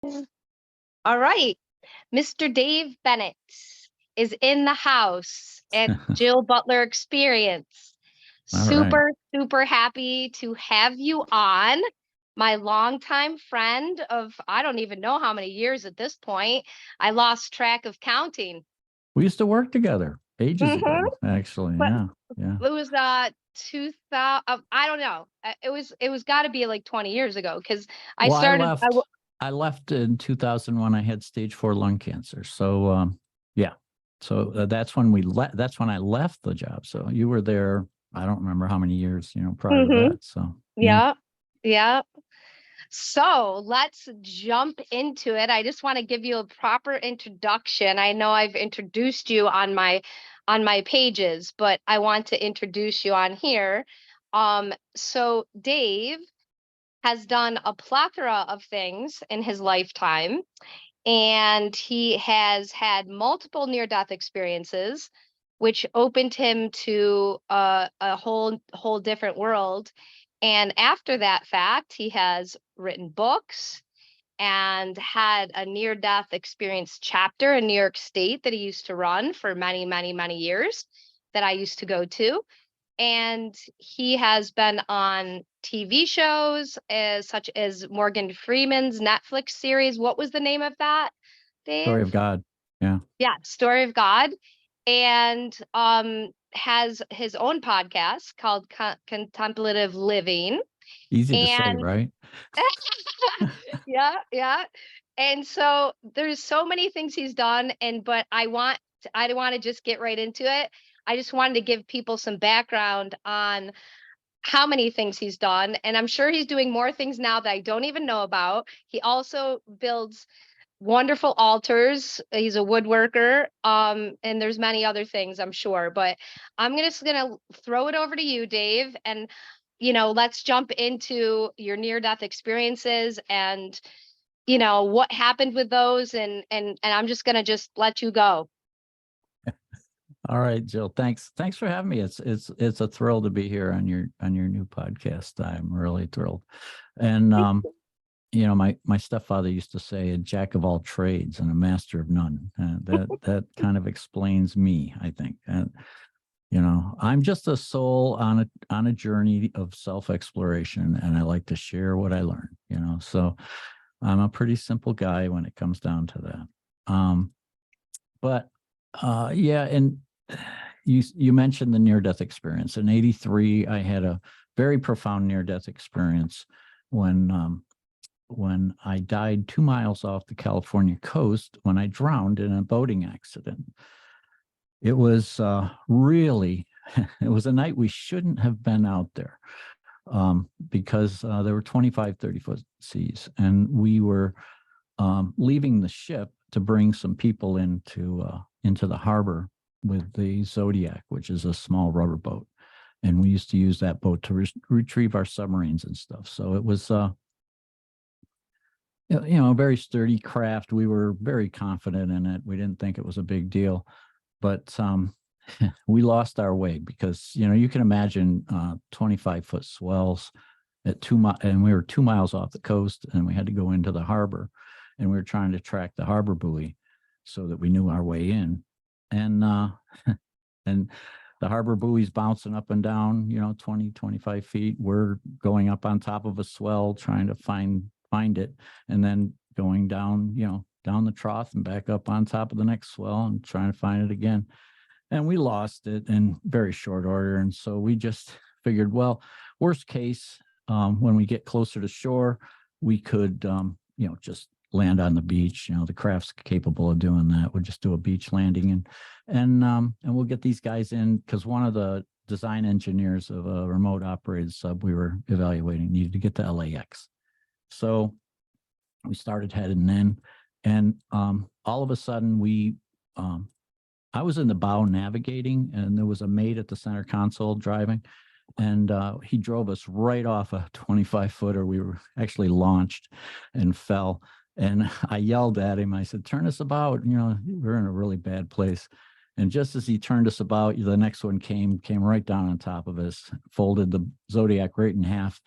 All right. Mr. Dave Bennett is in the house at Jill Butler Experience. All right. Super, super happy to have you on. My longtime friend of, I don't even know how many years at this point. I lost track of counting. We used to work together ages hmm ago, actually. But Yeah. Yeah. it was 2000. I don't know. It was got to be like 20 years ago because I Well, started. I left in 2001. I had stage 4 lung cancer. So, yeah. So that's when that's when I left the job. So you were there. I don't remember how many years, prior to Mhm. that. So, yeah. Yeah, yeah. So let's jump into it. I just want to give you a proper introduction. I know I've introduced you on my pages, but I want to introduce you on here. So Dave has done a plethora of things in his lifetime, and he has had multiple near-death experiences, which opened him to a whole different world. And after that fact, he has written books and had a near-death experience chapter in New York State that he used to run for many, many, many years that I used to go to. And he has been on TV shows such as Morgan Freeman's Netflix series. What was the name of that, Story Dave? of God. Yeah. Yeah, Story of God. And has his own podcast called Contemplative Living. Easy to say, And right? yeah, yeah. And so there's so many things he's done, but I want to just get right into it. I just wanted to give people some background on how many things he's done, and I'm sure he's doing more things now that I don't even know about. He also builds wonderful altars. He's a woodworker, and there's many other things I'm sure. But I'm just gonna throw it over to you, Dave, and let's jump into your near-death experiences and what happened with those, and I'm just gonna just let you go. All right, Jill. Thanks for having me. It's a thrill to be here on your new podcast. I'm really thrilled. And my stepfather used to say, a jack of all trades and a master of none. That kind of explains me, I think. And I'm just a soul on a journey of self-exploration, and I like to share what I learn. So I'm a pretty simple guy when it comes down to that. But yeah, and you mentioned the near-death experience. In '83, I had a very profound near-death experience when I died 2 miles off the California coast when I drowned in a boating accident. It was really, it was a night we shouldn't have been out there, because there were 25, 30-foot seas, and we were leaving the ship to bring some people into the harbor with the Zodiac, which is a small rubber boat. And we used to use that boat to retrieve our submarines and stuff. So it was, a very sturdy craft. We were very confident in it. We didn't think it was a big deal, but we lost our way because, you can imagine 25-foot swells at and we were 2 miles off the coast, and we had to go into the harbor, and we were trying to track the harbor buoy so that we knew our way in. And and the harbor buoy's bouncing up and down, 20, 25 feet. We're going up on top of a swell trying to find it, and then going down, down the trough and back up on top of the next swell and trying to find it again. And we lost it in very short order. And so we just figured, well, worst case, when we get closer to shore, we could, just land on the beach. The craft's capable of doing that. We'll just do a beach landing, and we'll get these guys in, because one of the design engineers of a remote operated sub we were evaluating needed to get to LAX. So we started heading in, and all of a sudden I was in the bow navigating, and there was a mate at the center console driving, and he drove us right off a 25-footer. We were actually launched and fell. And I yelled at him. I said, "Turn us about. We're in a really bad place." And just as he turned us about, the next one came right down on top of us, folded the Zodiac right in half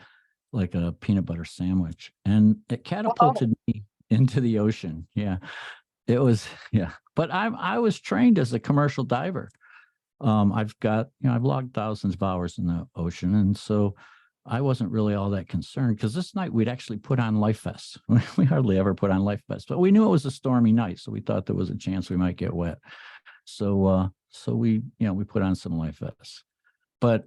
like a peanut butter sandwich. And it catapulted me into the ocean. Yeah, it was. Yeah, but I was trained as a commercial diver. I've got, I've logged thousands of hours in the ocean, and so I wasn't really all that concerned, because this night we'd actually put on life vests. We hardly ever put on life vests, but we knew it was a stormy night, so we thought there was a chance we might get wet. So we put on some life vests. But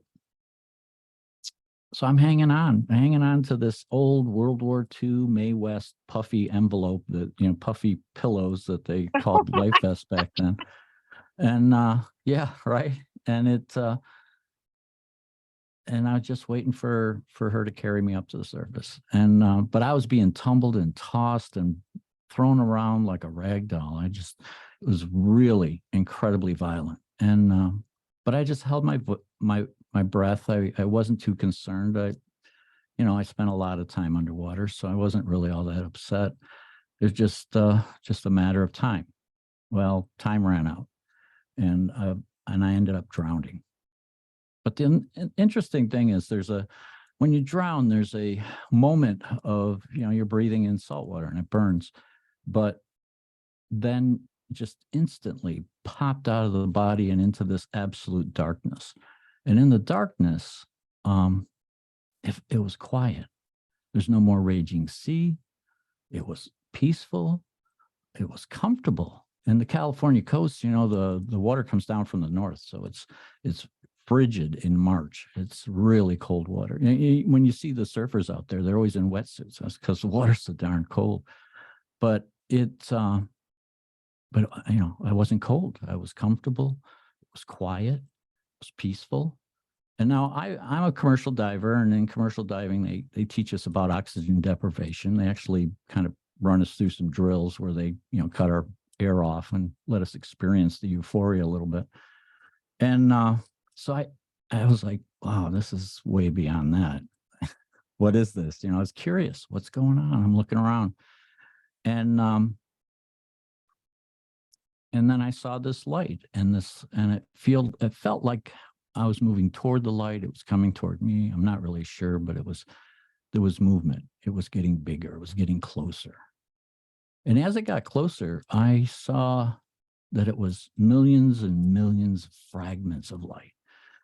so I'm hanging on to this old World War II Mae West puffy envelope, that, puffy pillows that they called life vests back then. And yeah, right. And and I was just waiting for her to carry me up to the surface. And but I was being tumbled and tossed and thrown around like a rag doll. It was really incredibly violent. And but I just held my breath. I wasn't too concerned. I spent a lot of time underwater, so I wasn't really all that upset. It was just a matter of time. Well, time ran out, and I ended up drowning. But the interesting thing is, when you drown, there's a moment of, you're breathing in salt water and it burns, but then just instantly popped out of the body and into this absolute darkness. And in the darkness, it was quiet. There's no more raging sea. It was peaceful. It was comfortable. And the California coast, the water comes down from the north, so it's frigid in March. It's really cold water. When you see the surfers out there, they're always in wetsuits. That's because the water's so darn cold. But I wasn't cold. I was comfortable. It was quiet. It was peaceful. And now I'm a commercial diver, and in commercial diving, they teach us about oxygen deprivation. They actually kind of run us through some drills where they, cut our air off and let us experience the euphoria a little bit. And so I was like, wow, this is way beyond that. What is this? I was curious, what's going on? I'm looking around. And then I saw this light, and it felt like I was moving toward the light. It was coming toward me. I'm not really sure, but there was movement. It was getting bigger. It was getting closer. And as it got closer, I saw that it was millions and millions of fragments of light,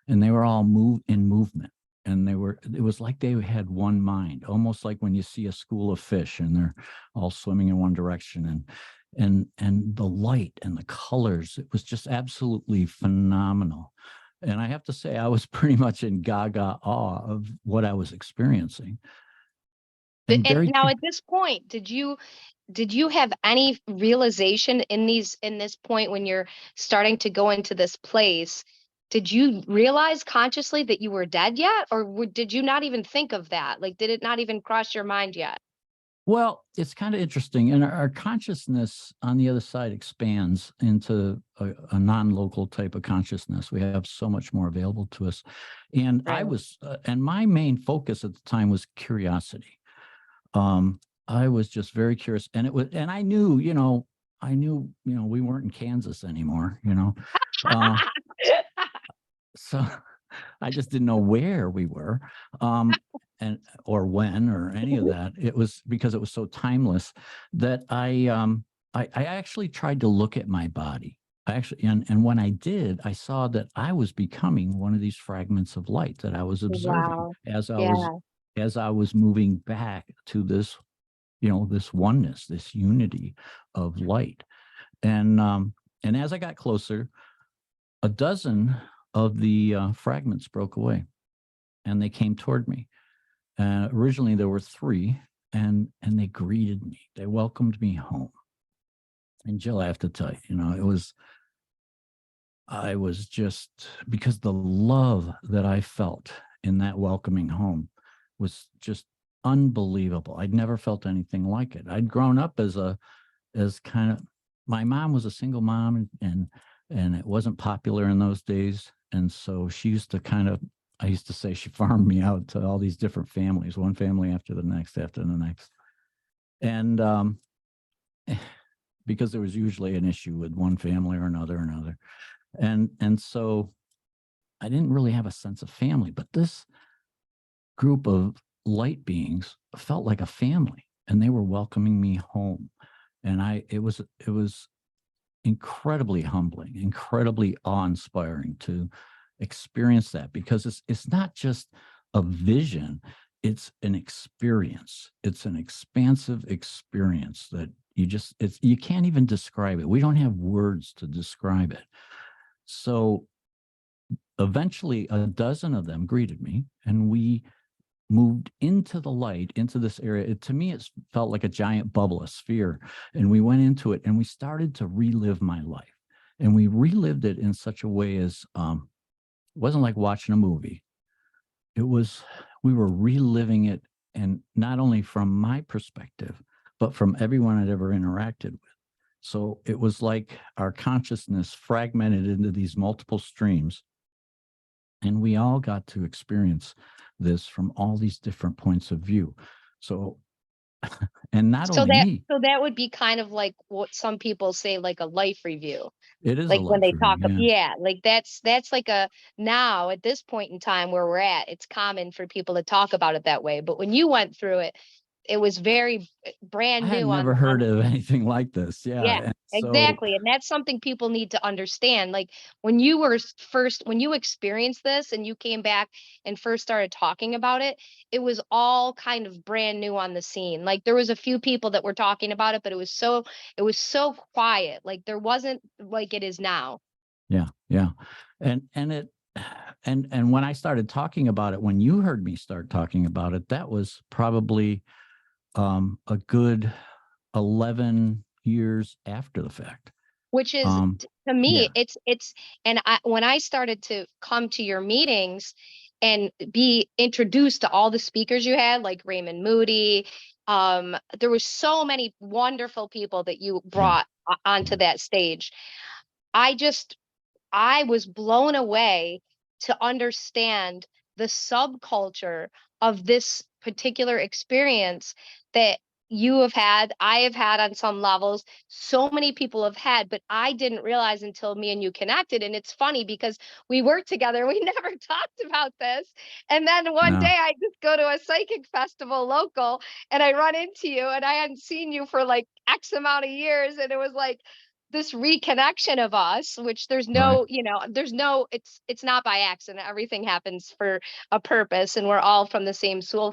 and they were all in movement. And it was like they had one mind, almost like when you see a school of fish and they're all swimming in one direction, and the light and the colors, it was just absolutely phenomenal. And I have to say, I was pretty much in gaga awe of what I was experiencing. And now at this point, did you have any realization in this point when you're starting to go into this place? Did you realize consciously that you were dead yet? Or did you not even think of that? Like, did it not even cross your mind yet? Well, it's kind of interesting. And our consciousness on the other side expands into a non-local type of consciousness. We have so much more available to us. And Right. and my main focus at the time was curiosity. I was just very curious, and I knew, we weren't in Kansas anymore, so I just didn't know where we were, and or when or any of that. It was because it was so timeless that I actually tried to look at my body. And when I did, I saw that I was becoming one of these fragments of light that I was observing Wow. as Yeah. I was moving back to this, this oneness, this unity of light. And as I got closer, a dozen of the fragments broke away, and they came toward me. Originally, there were three, and they greeted me. They welcomed me home. And Jill, I have to tell you, I was just, because the love that I felt in that welcoming home was just unbelievable. I'd never felt anything like it. I'd grown up as kind of, my mom was a single mom, and it wasn't popular in those days. And so she used to I used to say she farmed me out to all these different families, one family after the next, And because there was usually an issue with one family or another. And so I didn't really have a sense of family, but this group of light beings felt like a family. and they were welcoming me home. And it was incredibly humbling, incredibly awe-inspiring to experience that, because it's not just a vision, it's an experience. It's an expansive experience that you can't even describe it. We don't have words to describe it. So eventually a dozen of them greeted me, and we moved into the light, into this area. To me, it felt like a giant bubble, a sphere. And we went into it and we started to relive my life. And we relived it in such a way as it wasn't like watching a movie. We were reliving it, and not only from my perspective, but from everyone I'd ever interacted with. So it was like our consciousness fragmented into these multiple streams, and we all got to experience this from all these different points of view. So, and not only me. So that would be kind of like what some people say, like a life review. It is Like a when life they review, talk, yeah. yeah, like that's like now at this point in time where we're at, it's common for people to talk about it that way. But when you went through it, it was very I brand had new never heard of anything like this. Yeah. yeah, And so, exactly. And that's something people need to understand. Like when when you experienced this and you came back and first started talking about it, it was all kind of brand new on the scene. Like there was a few people that were talking about it, but it was so quiet. Like there wasn't like it is now. yeah, yeah. And it, and when I started talking about it, when you heard me start talking about it, that was probably a good 11 years after the fact. Which is Um, to me, yeah, it's and when I started to come to your meetings and be introduced to all the speakers you had, like Raymond Moody, there was so many wonderful people that you yeah, brought onto yeah, that stage. I just I was blown away to understand the subculture of this particular experience that you have had, I have had on some levels, so many people have had, but I didn't realize until me and you connected. And it's funny because we worked together, we never talked about this. And then one no, day I just go to a psychic festival local and I run into you, and I hadn't seen you for like X amount of years. And it was like, this reconnection of us, which there's right. no, there's no, it's not by accident. Everything happens for a purpose, and we're all from the same soul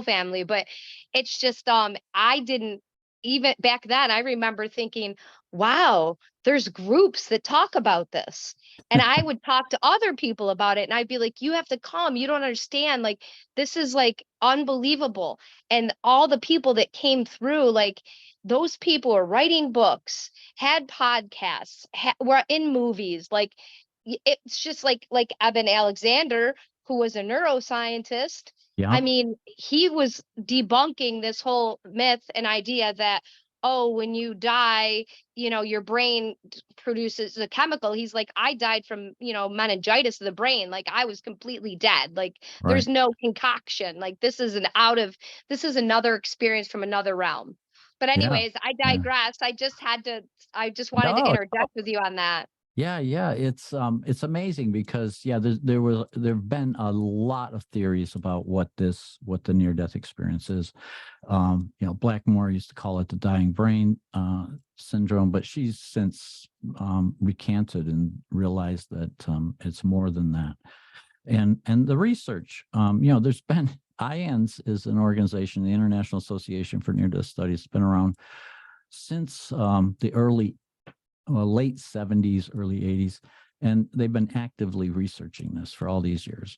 family. But it's just I didn't even back then, I remember thinking, wow, there's groups that talk about this. And I would talk to other people about it, and I'd be like, you have to come, you don't understand, like this is like unbelievable. And all the people that came through, like those people are writing books, had podcasts, were in movies. Like it's just like Eben Alexander, who was a neuroscientist. Yeah, I mean, he was debunking this whole myth and idea that, oh, when you die, your brain produces a chemical. He's like, I died from, meningitis of the brain. Like I was completely dead. Like right. there's no concoction. Like this is another experience from another realm. But Yeah, anyways, I yeah. digress. I just wanted to No, interject with you on that. yeah, yeah, it's amazing because yeah, there've been a lot of theories about what the near death experience is. Blackmore used to call it the dying brain syndrome, but she's since recanted and realized that it's more than that. And the research, there's been IANS is an organization, the International Association for Near Death Studies, has been around since the late 70s, early 80s, and they've been actively researching this for all these years,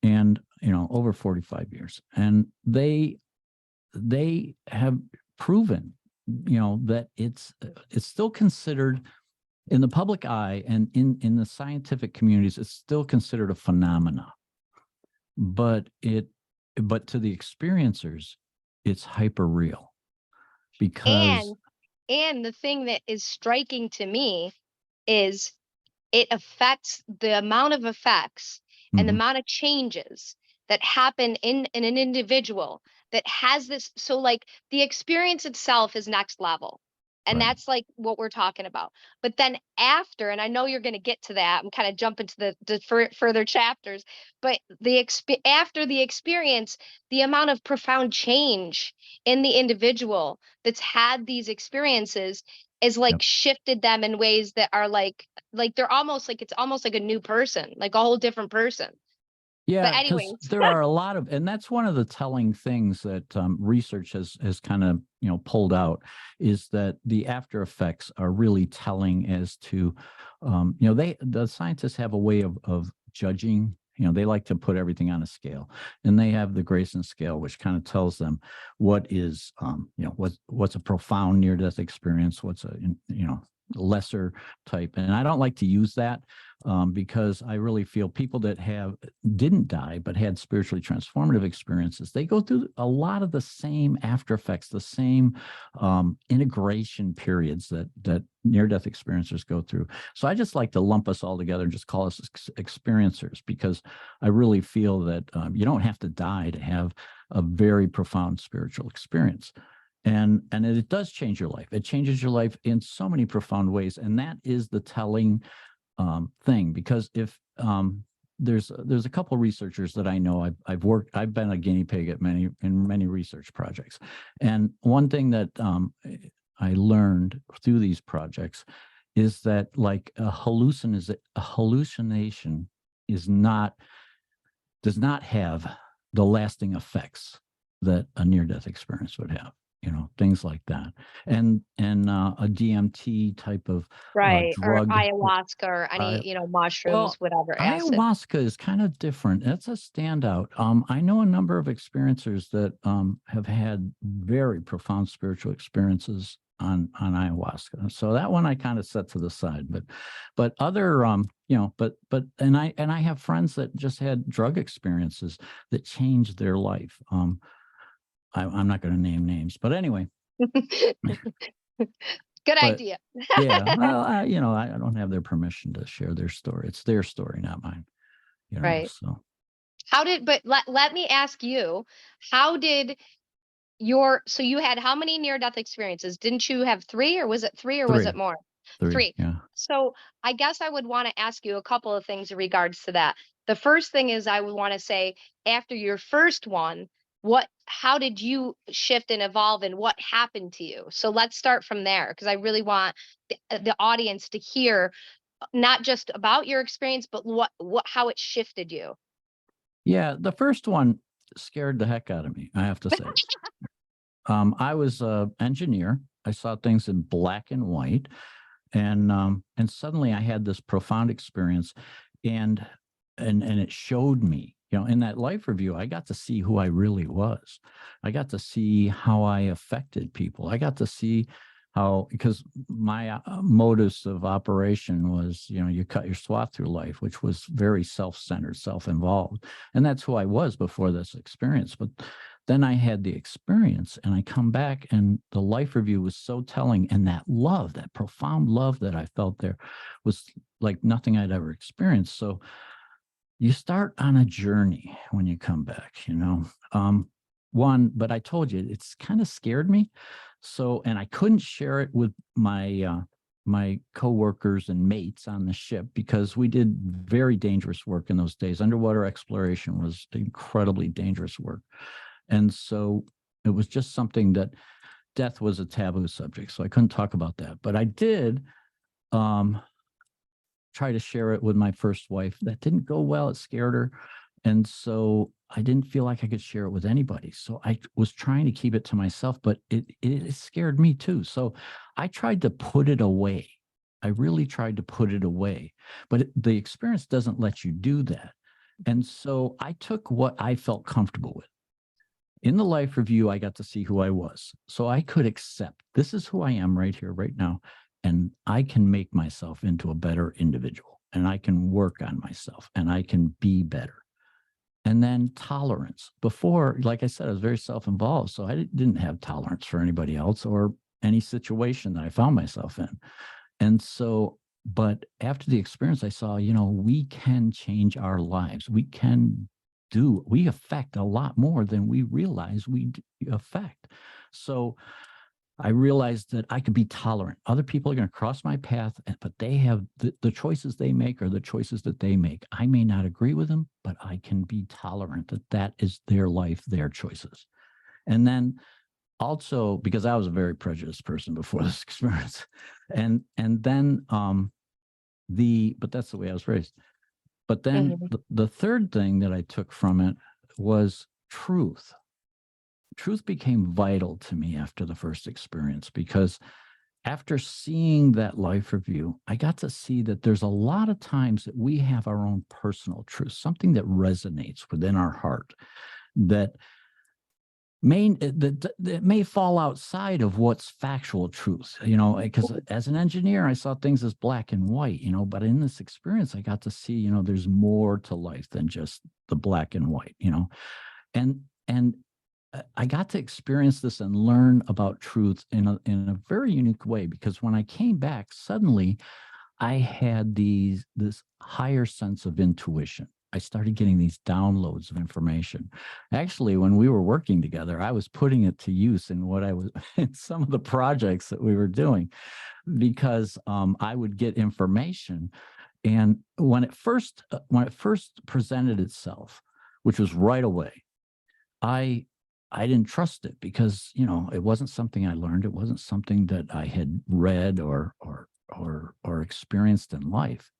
and over 45 years, and they have proven that it's still considered in the public eye and in the scientific communities, it's still considered a phenomena, but to the experiencers it's hyper real because And and the thing that is striking to me is it affects the amount of effects and the mhm, amount of changes that happen in an individual that has this. So like the experience itself is next level. And Right. that's like what we're talking about. But then after, and I know you're going to get to that, I'm kind of jumping to the further chapters, but after the experience, the amount of profound change in the individual that's had these experiences is like Yep. shifted them in ways that are like they're almost like it's almost like a new person, like a whole different person. But Yeah, because anyways, there are a lot of, and that's one of the telling things that research has kind of pulled out, is that the after effects are really telling as to, the scientists have a way of judging. They like to put everything on a scale, and they have the Grayson scale, which kind of tells them what is, what's a profound near death experience, what's a lesser type. And I don't like to use that because I really feel people that didn't die but had spiritually transformative experiences, they go through a lot of the same after effects, the same integration periods that near-death experiencers go through. So I just like to lump us all together and just call us experiencers, because I really feel that you don't have to die to have a very profound spiritual experience. And it does change your life. It changes your life in so many profound ways. And that is the telling thing, because if there's a couple researchers that I know, I've been a guinea pig at many research projects. And one thing that I learned through these projects is that, like, a hallucination does not have the lasting effects that a near-death experience would have. Things like that. And a DMT type of right, or drug. ayahuasca or I any, mushrooms, Well, whatever acid. ayahuasca is kind of different. It's a standout. I know a number of experiencers that have had very profound spiritual experiences on ayahuasca. So that one I kind of set to the side. But other and I have friends that just had drug experiences that changed their life. I'm not going to name names, but anyway. Good But idea. yeah, well, I don't have their permission to share their story. It's their story, not mine. Right. So But let me ask you, how did so you had how many near death experiences? Didn't you have three, or was it three, or was it three, more? three, Three. yeah. So I guess I would want to ask you a couple of things in regards to that. The first thing is, I would want to say, after your first one, how did you shift and evolve, and what happened to you? So let's start from there, because I really want the audience to hear not just about your experience, but how it shifted you. Yeah, the first one scared the heck out of me, I have to say. I was an engineer. I saw things in black and white, and suddenly I had this profound experience, and it showed me, in that life review, I got to see who I really was. I got to see how I affected people. I got to see how, because my modus of operation was, you cut your swath through life, which was very self-centered, self-involved. And that's who I was before this experience. But then I had the experience, and I come back, and the life review was so telling. And that love, that profound love that I felt there, was like nothing I'd ever experienced. So you start on a journey when you come back, but I told you, it's kind of scared me. So, and I couldn't share it with my coworkers and mates on the ship, because we did very dangerous work in those days. Underwater exploration was incredibly dangerous work. And so it was just something that death was a taboo subject. So I couldn't talk about that. But I did try to share it with my first wife. That didn't go well. It scared her. And so I didn't feel like I could share it with anybody. So I was trying to keep it to myself, but it scared me too. So I tried to put it away. I really tried to put it away. But the experience doesn't let you do that. And so I took what I felt comfortable with. In the life review, I got to see who I was. So I could accept, this is who I am right here, right now. And I can make myself into a better individual, and I can work on myself, and I can be better. And then tolerance. Before, like I said, I was very self-involved. So I didn't have tolerance for anybody else or any situation that I found myself in. And so, but after the experience, I saw, we can change our lives. We affect a lot more than we realize we affect. So I realized that I could be tolerant. Other people are going to cross my path, but they have the choices they make are the choices that they make. I may not agree with them, but I can be tolerant that that is their life, their choices. And then also, because I was a very prejudiced person before this experience, and then but that's the way I was raised. But then the third thing that I took from it was truth. Truth became vital to me after the first experience, because after seeing that life review, I got to see that there's a lot of times that we have our own personal truth, something that resonates within our heart that may fall outside of what's factual truth, because as an engineer, I saw things as black and white, but in this experience, I got to see, there's more to life than just the black and white, and I got to experience this and learn about truth in a very unique way, because when I came back, suddenly I had this higher sense of intuition. I started getting these downloads of information. Actually, when we were working together, I was putting it to use in in some of the projects that we were doing, because I would get information. And when it first presented itself, which was right away, I didn't trust it, because, it wasn't something I learned. It wasn't something that I had read or experienced in life.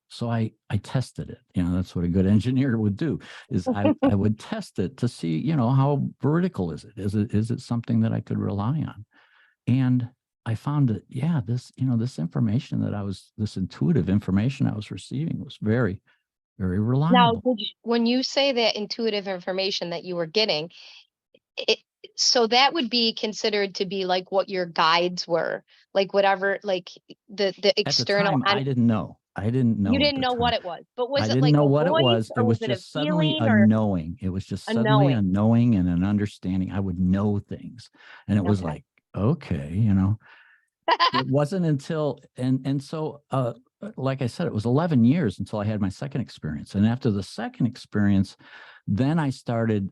So I tested it. That's what a good engineer would do, is I would test it to see, how veridical is it? Is it something that I could rely on? And I found that, yeah, this information this intuitive information I was receiving was very, very Now, reliable. when you say that intuitive information that you were getting, it, so that would be considered to be like what your guides were, like whatever, like the At the external. time, I didn't know. I didn't You know at didn't the know what time. it was, but I was it didn't like know a what it voice was. It or was was it a just suddenly feeling a or knowing. It was just a suddenly a knowing? knowing and an understanding. I would know things. And it was Okay. like, okay, it wasn't until, and so, like I said, it was 11 years until I had my second experience. And after the second experience, then I started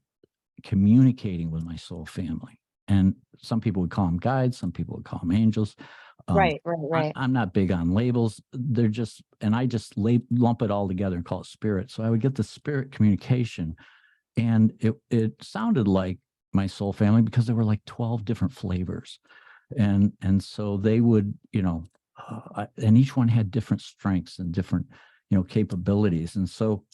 communicating with my soul family. And some people would call them guides. Some people would call them angels. Right, right. I'm not big on labels. They're just, and I just lump it all together and call it spirit. So I would get the spirit communication, and it sounded like my soul family, because there were like 12 different flavors, and so they would, and each one had different strengths and different, capabilities. And so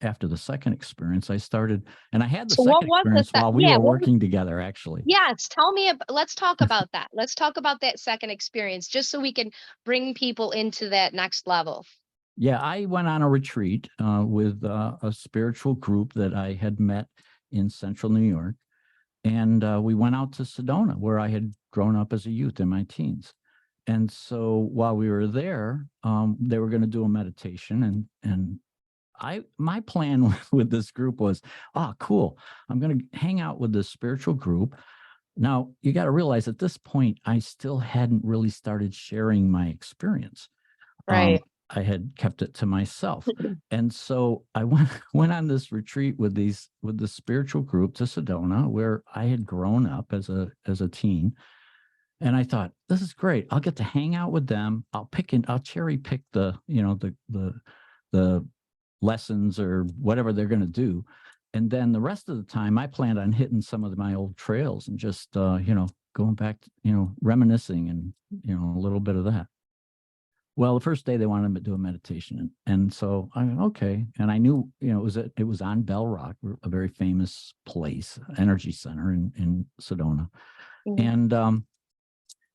after the second experience, I started, and I had the So what second was the experience while we yeah, were what was working together, actually. yes, tell me let's talk about that. Let's talk about that second experience just so we can bring people into that next level. Yeah, I went on a retreat with a spiritual group that I had met in central New York. And we went out to Sedona, where I had grown up as a youth in my teens. And so while we were there, they were going to do a meditation. And my plan with this group was, oh, cool. I'm going to hang out with this spiritual group. Now, you got to realize at this point, I still hadn't really started sharing my experience. Right. I had kept it to myself. And so I went on this retreat with the spiritual group to Sedona, where I had grown up as a teen. And I thought, this is great. I'll get to hang out with them. I'll cherry pick the lessons or whatever they're going to do. And then the rest of the time, I planned on hitting some of my old trails and just, going back, reminiscing and, a little bit of that. Well, the first day they wanted me to do a meditation, and so I went, okay. And I knew, it was on Bell Rock, a very famous place, energy center in Sedona, Mhm.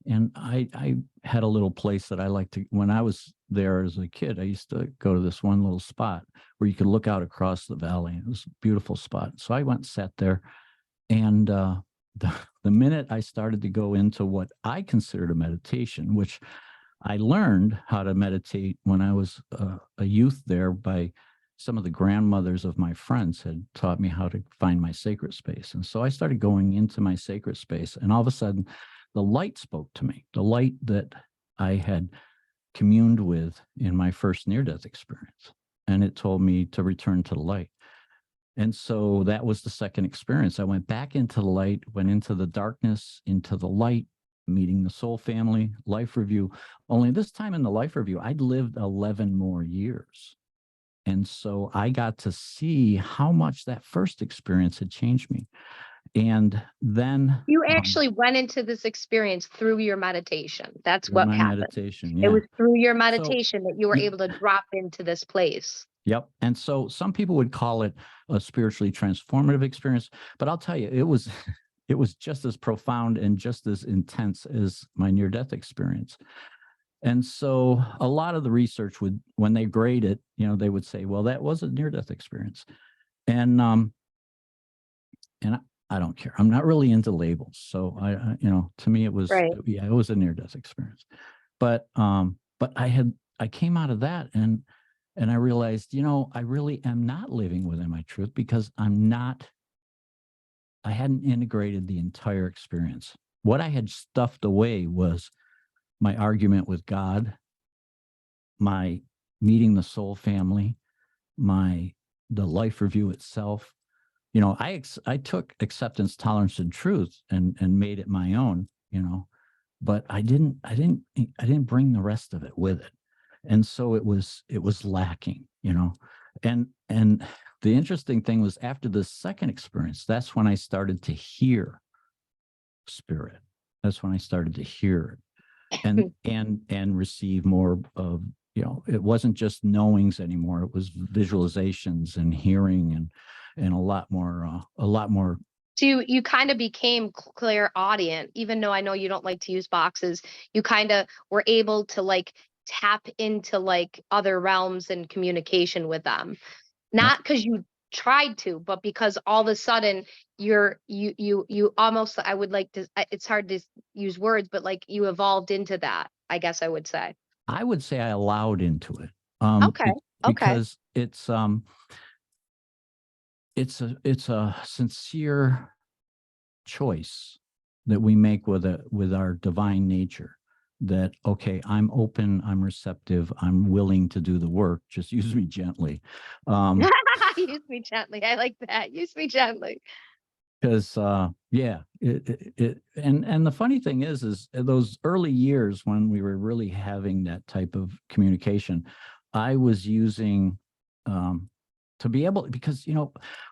and I had a little place that I liked to. When I was there as a kid, I used to go to this one little spot where you could look out across the valley. It was a beautiful spot. So I went and sat there, and the minute I started to go into what I considered a meditation, which I learned how to meditate when I was a youth there by some of the grandmothers of my friends had taught me how to find my sacred space. And so I started going into my sacred space, and all of a sudden the light spoke to me, the light that I had communed with in my first near-death experience. And it told me to return to the light. And so that was the second experience. I went back into the light, went into the darkness, into the light, meeting the soul family, life review. Only this time in the life review, I'd lived 11 more years. And so I got to see how much that first experience had changed me. And then You actually went into this experience through your meditation. That's through what my happened. meditation, It yeah. was through your So meditation that you were able to drop into this place. yep. And so some people would call it a spiritually transformative experience, but I'll tell you, it was it was just as profound and just as intense as my near-death experience. And so a lot of the research would, when they grade it, they would say, well, that was a near-death experience. And I don't care. I'm not really into labels. So to me, it was, Right. yeah, it was a near-death experience. But I came out of that and I realized, I really am not living within my truth because I hadn't integrated the entire experience. What I had stuffed away was my argument with God, my meeting the soul family, the life review itself. I took acceptance, tolerance, and truth and made it my own, but I didn't bring the rest of it with it. And so it was lacking, and the interesting thing was after the second experience, that's when I started to hear spirit. That's when I started to hear it and receive more of, it wasn't just knowings anymore. It was visualizations and hearing and a lot more. So you kind of became clairaudient, even though I know you don't like to use boxes. You kind of were able to like tap into like other realms and communication with them. Not because you tried to, but because all of a sudden you almost, I would like to, it's hard to use words, but like you evolved into that, I guess I would say. I would say I allowed into it. Okay. Okay. Because it's a sincere choice that we make with our divine nature, that, okay, I'm open, I'm receptive, I'm willing to do the work, just use me gently. Use me gently. I like that. Use me gently. Because yeah, and the funny thing is those early years when we were really having that type of communication, I was using to be able, because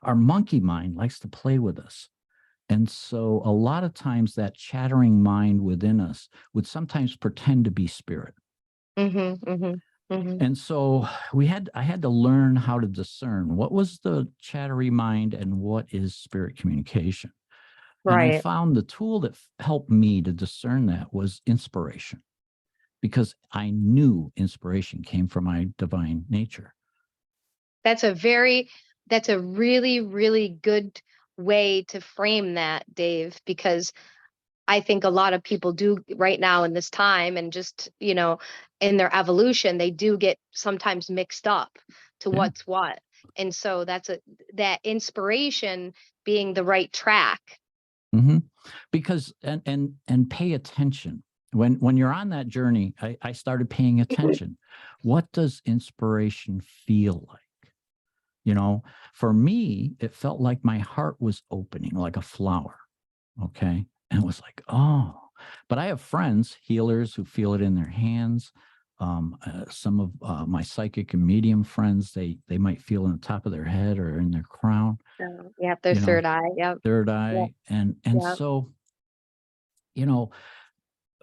our monkey mind likes to play with us. And so a lot of times that chattering mind within us would sometimes pretend to be spirit. Mm-hmm, mm-hmm, mm-hmm. And so I had to learn how to discern what was the chattery mind and what is spirit communication. And I Right. found the tool that helped me to discern that was inspiration, because I knew inspiration came from my divine nature. That's a really, really good way to frame that, Dave, because I think a lot of people do right now in this time, and just, in their evolution, they do get sometimes mixed up to Yeah. what's what. And so that inspiration being the right track. Mm-hmm. Because and pay attention. When you're on that journey, I started paying attention. What does inspiration feel like? For me, it felt like my heart was opening like a flower. Okay. And it was like, oh, but I have friends, healers, who feel it in their hands. Some of my psychic and medium friends, they might feel in the top of their head or in their crown, Yep, their third eye. Yep. third Yep. eye. And Yep. so,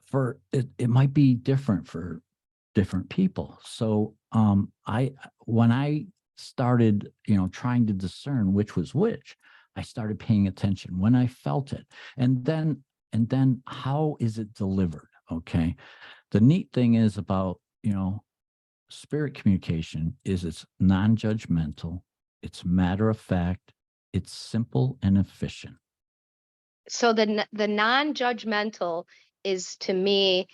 for it might be different for different people. So when I started, trying to discern which was which, I started paying attention when I felt it. And then how is it delivered? Okay. The neat thing is about, spirit communication is it's non-judgmental, it's matter of fact, it's simple and efficient. So the non-judgmental is, to me,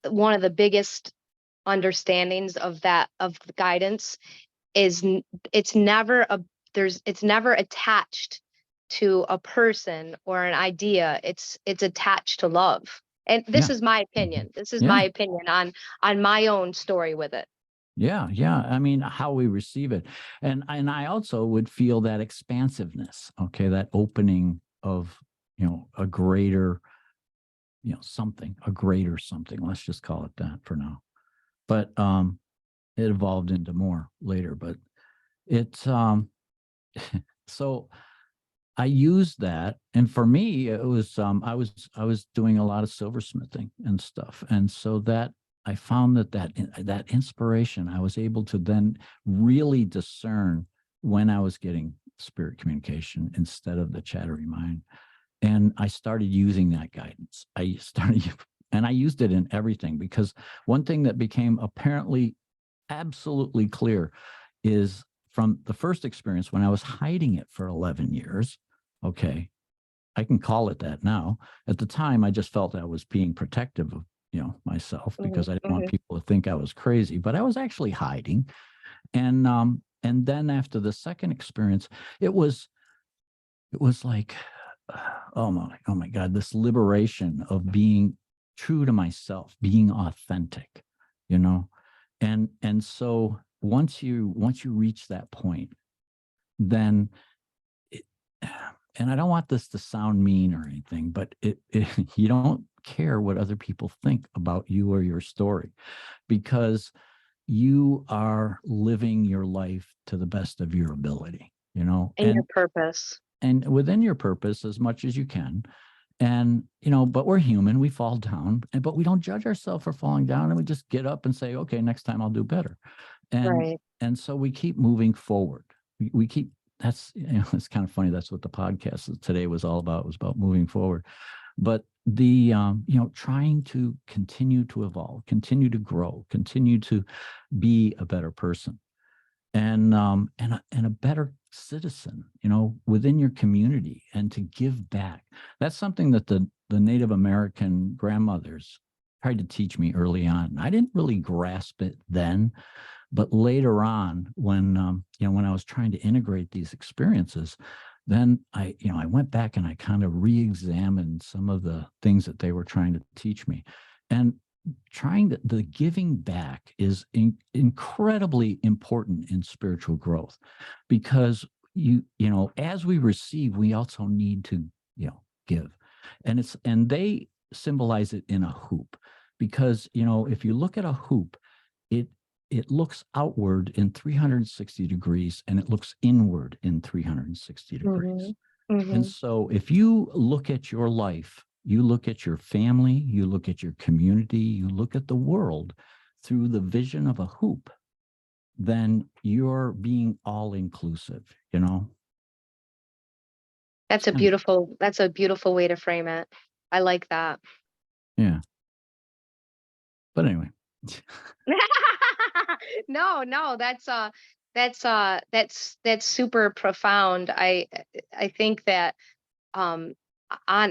one of the biggest understandings of the guidance is it's never it's never attached to a person or an idea. It's attached to love. And this Yeah. is my opinion. This is Yeah. my opinion on my own story with it. Yeah, yeah. I mean, how we receive it. And I also would feel that expansiveness, okay, that opening of, a greater, something, a greater something. Let's just call it that for now. But it evolved into more later. But it's so I used that, and for me, it was I was doing a lot of silversmithing and stuff, and so that I found that inspiration, I was able to then really discern when I was getting spirit communication instead of the chattery mind, and I started using that guidance. And I used it in everything, because one thing that became apparently absolutely clear is from the first experience when I was hiding it for 11 years. Okay, I can call it that now. At the time, I just felt I was being protective of, myself, because I didn't want people to think I was crazy, but I was actually hiding. And then after the second experience, it was like, oh my God, this liberation of being true to myself, being authentic, you know? And so once you reach that point, then it, and I don't want this to sound mean or anything, but you don't care what other people think about you or your story, because you are living your life to the best of your ability, And your purpose. and within your purpose as much as you can. And, but we're human, we fall down, but we don't judge ourselves for falling down, and we just get up and say, okay, next time I'll do better. And, Right. and so we keep moving forward. We keep, that's, it's kind of funny. That's what the podcast today was all about. It was about moving forward. But the, trying to continue to evolve, continue to grow, continue to be a better person, and a better citizen, within your community, and to give back. That's something that the Native American grandmothers tried to teach me early on. I didn't really grasp it then, but later on, when when I was trying to integrate these experiences, then I went back and I kind of re-examined some of the things that they were trying to teach me. And the giving back is incredibly important in spiritual growth, because as we receive, we also need to give. And they symbolize it in a hoop, because if you look at a hoop, it looks outward in 360 degrees, and it looks inward in 360 degrees. And so if you look at your life, you look at your family, you look at your community, you look at the world through the vision of a hoop, then you're being all inclusive, That's a beautiful way to frame it. I like that. Yeah. But anyway. No, that's super profound. I think that on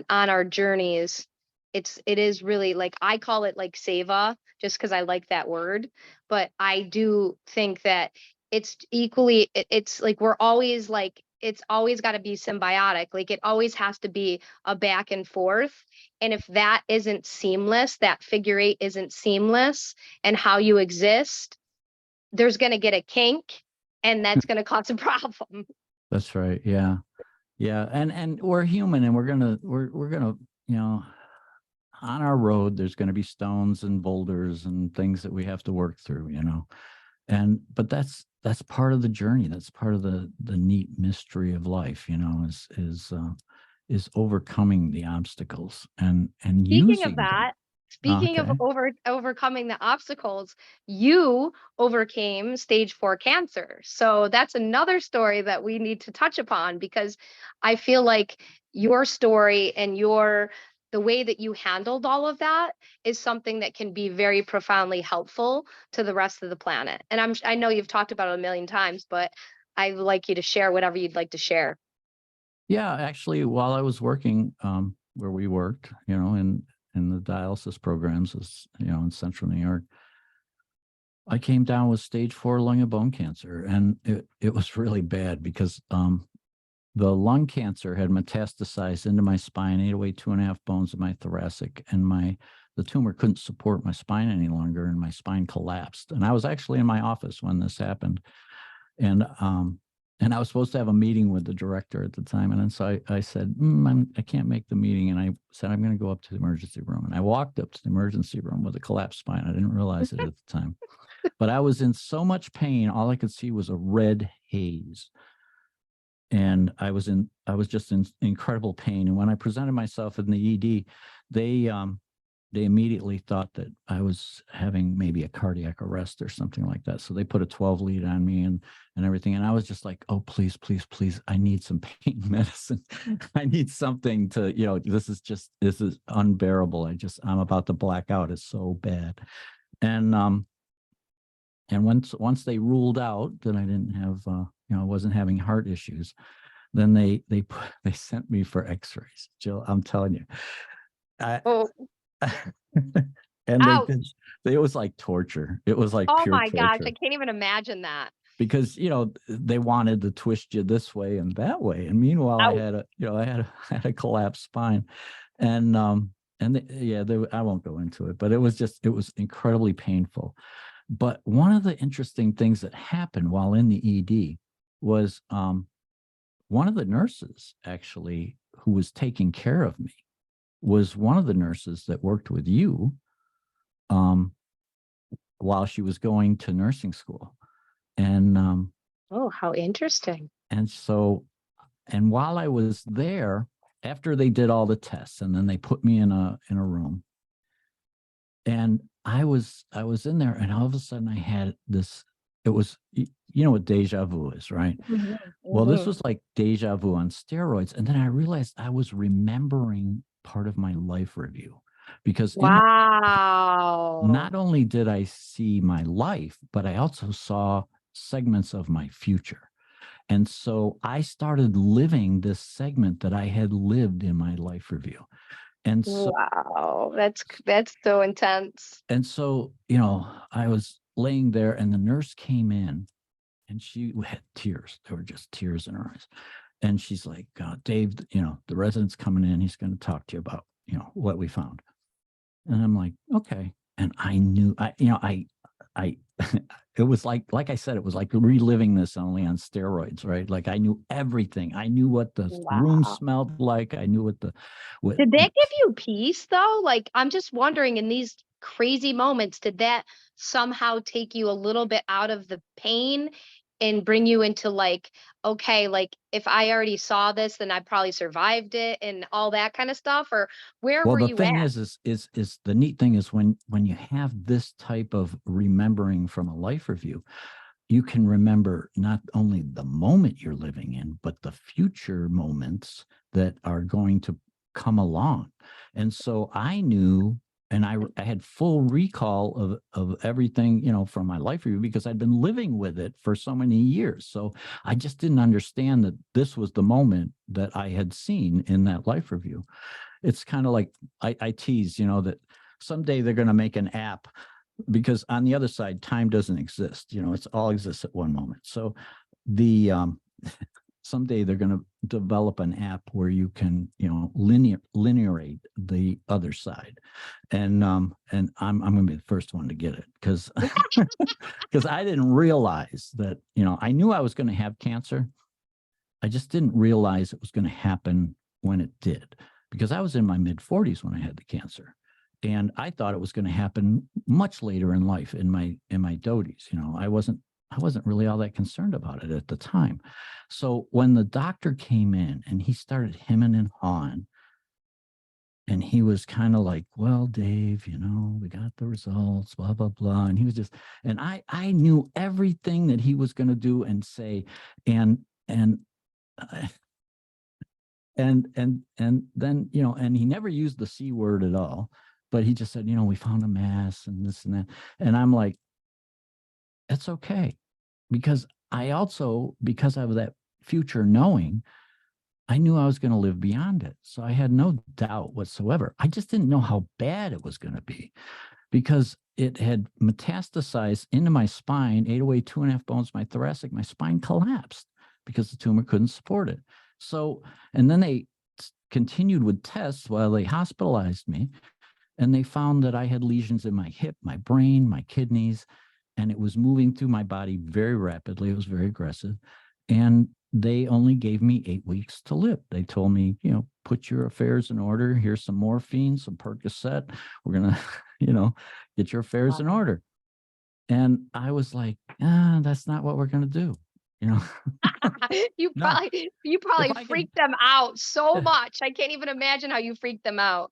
our journeys, it is really, like, I call it like seva, just because I like that word, but I do think that it's equally, it's like we're always like, it's always got to be symbiotic. Like, it always has to be a back and forth. And if that isn't seamless, that figure eight isn't seamless, and how you exist, there's going to get a kink, and that's going to cause a problem. That's right. Yeah. Yeah. And we're human, and we're gonna, on our road, there's going to be stones and boulders and things that we have to work through, but that's part of the journey. That's part of the neat mystery of life, is overcoming the obstacles and Speaking of using them. that, speaking of Okay. overcoming the obstacles, you overcame stage 4 cancer. So that's another story that we need to touch upon, because I feel like your story and the way that you handled all of that is something that can be very profoundly helpful to the rest of the planet. And I know you've talked about it a million times, but I would like you to share whatever you'd like to share. Yeah, actually, while I was working where we worked, in the dialysis programs, in central New York, I came down with stage 4 lung and bone cancer, and it was really bad, because the lung cancer had metastasized into my spine, ate away 2.5 bones of my thoracic, and the tumor couldn't support my spine any longer, and my spine collapsed. And I was actually in my office when this happened. And I was supposed to have a meeting with the director at the time. And then so I said, I can't make the meeting. And I said, I'm going to go up to the emergency room. And I walked up to the emergency room with a collapsed spine. I didn't realize it at the time. But I was in so much pain, all I could see was a red haze. And I was just in incredible pain. And when I presented myself in the ED, they immediately thought that I was having maybe a cardiac arrest or something like that. So they put a 12 lead on me and everything. And I was just like, oh, please, please, please, I need some pain medicine. I need something to, this is unbearable. I'm about to black out. It's so bad. And once they ruled out that I didn't have, I wasn't having heart issues, then they sent me for x-rays. Jill, I'm telling you. Oh, And ouch. it was like torture. It was like Oh pure my gosh, torture. I can't even imagine that. Because, they wanted to twist you this way and that way. And meanwhile, Ouch. I had a collapsed spine. And I won't go into it, but it was incredibly painful. But one of the interesting things that happened while in the ED was one of the nurses actually who was taking care of me was one of the nurses that worked with you while she was going to nursing school. And Oh, how interesting. and while I was there, after they did all the tests, and then they put me in a room, and I was in there, and all of a sudden I had this. It was, what deja vu is, right? Mm-hmm. Well, this Mm-hmm. was like deja vu on steroids. And then I realized I was remembering part of my life review, because Wow. not only did I see my life, but I also saw segments of my future. And so I started living this segment that I had lived in my life review. And so, Wow. That's so intense. I was laying there, and the nurse came in, and she had tears. There were just tears in her eyes. And she's like, Dave, the resident's coming in. He's going to talk to you about, what we found. And I'm like, okay. And I knew, it was like I said, it was like reliving this only on steroids, right? Like I knew everything. I knew what the room Wow. smelled like. I knew what Did that give you peace though? Like, I'm just wondering, in these crazy moments, did that somehow take you a little bit out of the pain and bring you into like, okay, like if I already saw this, then I probably survived it and all that kind of stuff? Or where Well, were the you thing at? is the neat thing is when you have this type of remembering from a life review, you can remember not only the moment you're living in, but the future moments that are going to come along. And so I knew, and I had full recall of everything, from my life review, because I'd been living with it for so many years. So I just didn't understand that this was the moment that I had seen in that life review. It's kind of like I tease, that someday they're going to make an app, because on the other side, time doesn't exist. It's all exists at one moment. So the someday they're going to develop an app where you can, linearate the other side. And I'm going to be the first one to get it, because I didn't realize that, I knew I was going to have cancer. I just didn't realize it was going to happen when it did, because I was in my mid 40s when I had the cancer. And I thought it was going to happen much later in life, in my doties. I wasn't really all that concerned about it at the time. So when the doctor came in and he started hemming and hawing, and he was kind of like, well, Dave, we got the results, blah, blah, blah. And he was just, and I knew everything that he was going to do and say. And then, and he never used the C word at all, but he just said, we found a mass and this and that. And I'm like, it's okay. Because because of that future knowing, I knew I was going to live beyond it. So I had no doubt whatsoever. I just didn't know how bad it was going to be, because it had metastasized into my spine, ate away 2.5 bones, my thoracic, my spine collapsed because the tumor couldn't support it. So, and then they continued with tests while they hospitalized me. And they found that I had lesions in my hip, my brain, my kidneys, and it was moving through my body very rapidly. It was very aggressive. And they only gave me 8 weeks to live. They told me, put your affairs in order. Here's some morphine, some Percocet. We're going to, get your affairs in order. And I was like, that's not what we're going to do. You No. probably freaked them out so much. I can't even imagine how you freaked them out.